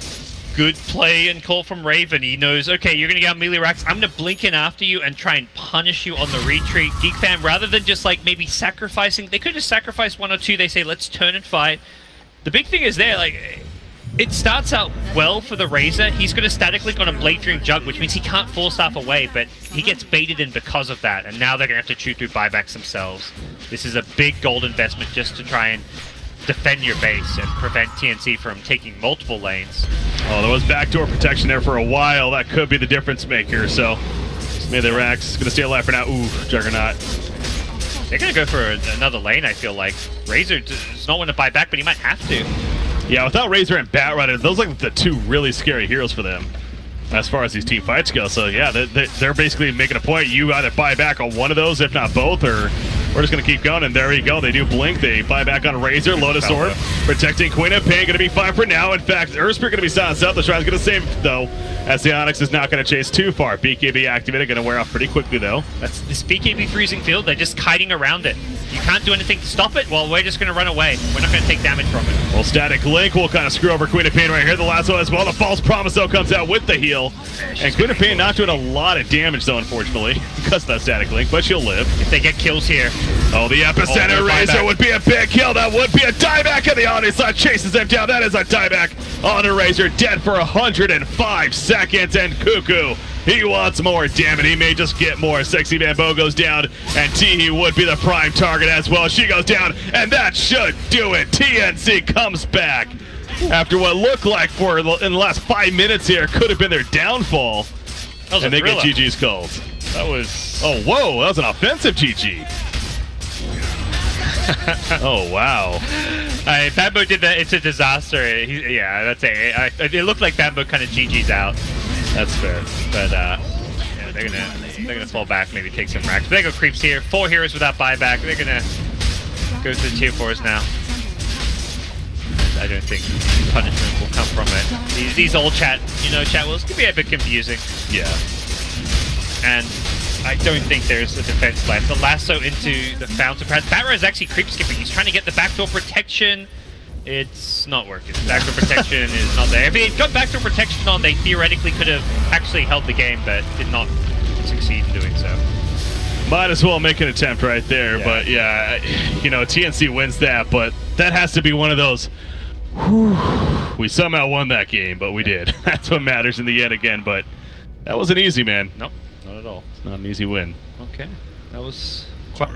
Good play and call from Raven. He knows, okay, you're going to get out melee racks. I'm going to blink in after you and try and punish you on the retreat. Geek fan, rather than just like maybe sacrificing, they could just sacrifice 1 or 2. They say, let's turn and fight. The big thing is there, like, it starts out well for the Razor. He's going to static link on a Blade Dream Jug, which means he can't full staff away, but he gets baited in because of that, and now they're going to have to chew through buybacks themselves. This is a big gold investment just to try and defend your base and prevent TNC from taking multiple lanes. Oh, there was backdoor protection there for a while. That could be the difference maker, so maybe the Rax going to stay alive for now. Ooh, Juggernaut. They're going to go for another lane, I feel like. Razor does not want to buy back, but he might have to. Yeah, without Razor and Batrider, those are like the 2 really scary heroes for them as far as these team fights go. So yeah, they're basically making a point. You either buy back on one of those, if not both, or we're just going to keep going. And there we go. They do blink. They buy back on Razor. Lotus Orb protecting Queen of Pain. Going to be fine for now. In fact, Earthspirit going to be silenced out. The Shrine's going to save, though, as the Onyx is not going to chase too far. BKB activated. Going to wear off pretty quickly, though. That's this BKB freezing field. They're just kiting around it. You can't do anything to stop it. Well, we're just going to run away. We're not going to take damage from it. Well, Static Link will kind of screw over Queen of Pain right here. The lasso as well. The False Promise, though, comes out with the heal. And Queen of Pain not doing a lot of damage, though, unfortunately, because of that Static Link, but she'll live. If they get kills here. Oh, the Epicenter Razor would be a big kill. That would be a dieback, and the Omni Slash chases him down. That is a dieback on the Razor, dead for 105 seconds, and Cuckoo, he wants more, damn it. He may just get more. Sexy Bambo goes down, and Teehee would be the prime target as well. She goes down, and that should do it. TNC comes back after what looked like for in the last 5 minutes here could have been their downfall. And they get GG's called. That was... Oh, whoa, that was an offensive GG. Oh, wow. Bambo did that. It's a disaster. Yeah, that's it. It looked like Bambo kind of GG's out. That's fair. But yeah, they're gonna fall back, maybe take some racks. But they go creeps here. 4 heroes without buyback. They're gonna go to the tier 4s now. I don't think punishment will come from it. These old chat wills can be a bit confusing. Yeah. And I don't think there's a defense left. The lasso into the fountain pad. Batrider is actually creep skipping. He's trying to get the backdoor protection. It's not working. Backdoor protection is not there. If he had got backdoor protection on, they theoretically could have actually held the game, but did not succeed in doing so. Might as well make an attempt right there, yeah. But yeah, you know, TNC wins that, but that has to be one of those, whew, we somehow won that game, but we did. That's what matters in the end again, but that wasn't easy, man. Nope, not at all. It's not an easy win. Okay, that was quite...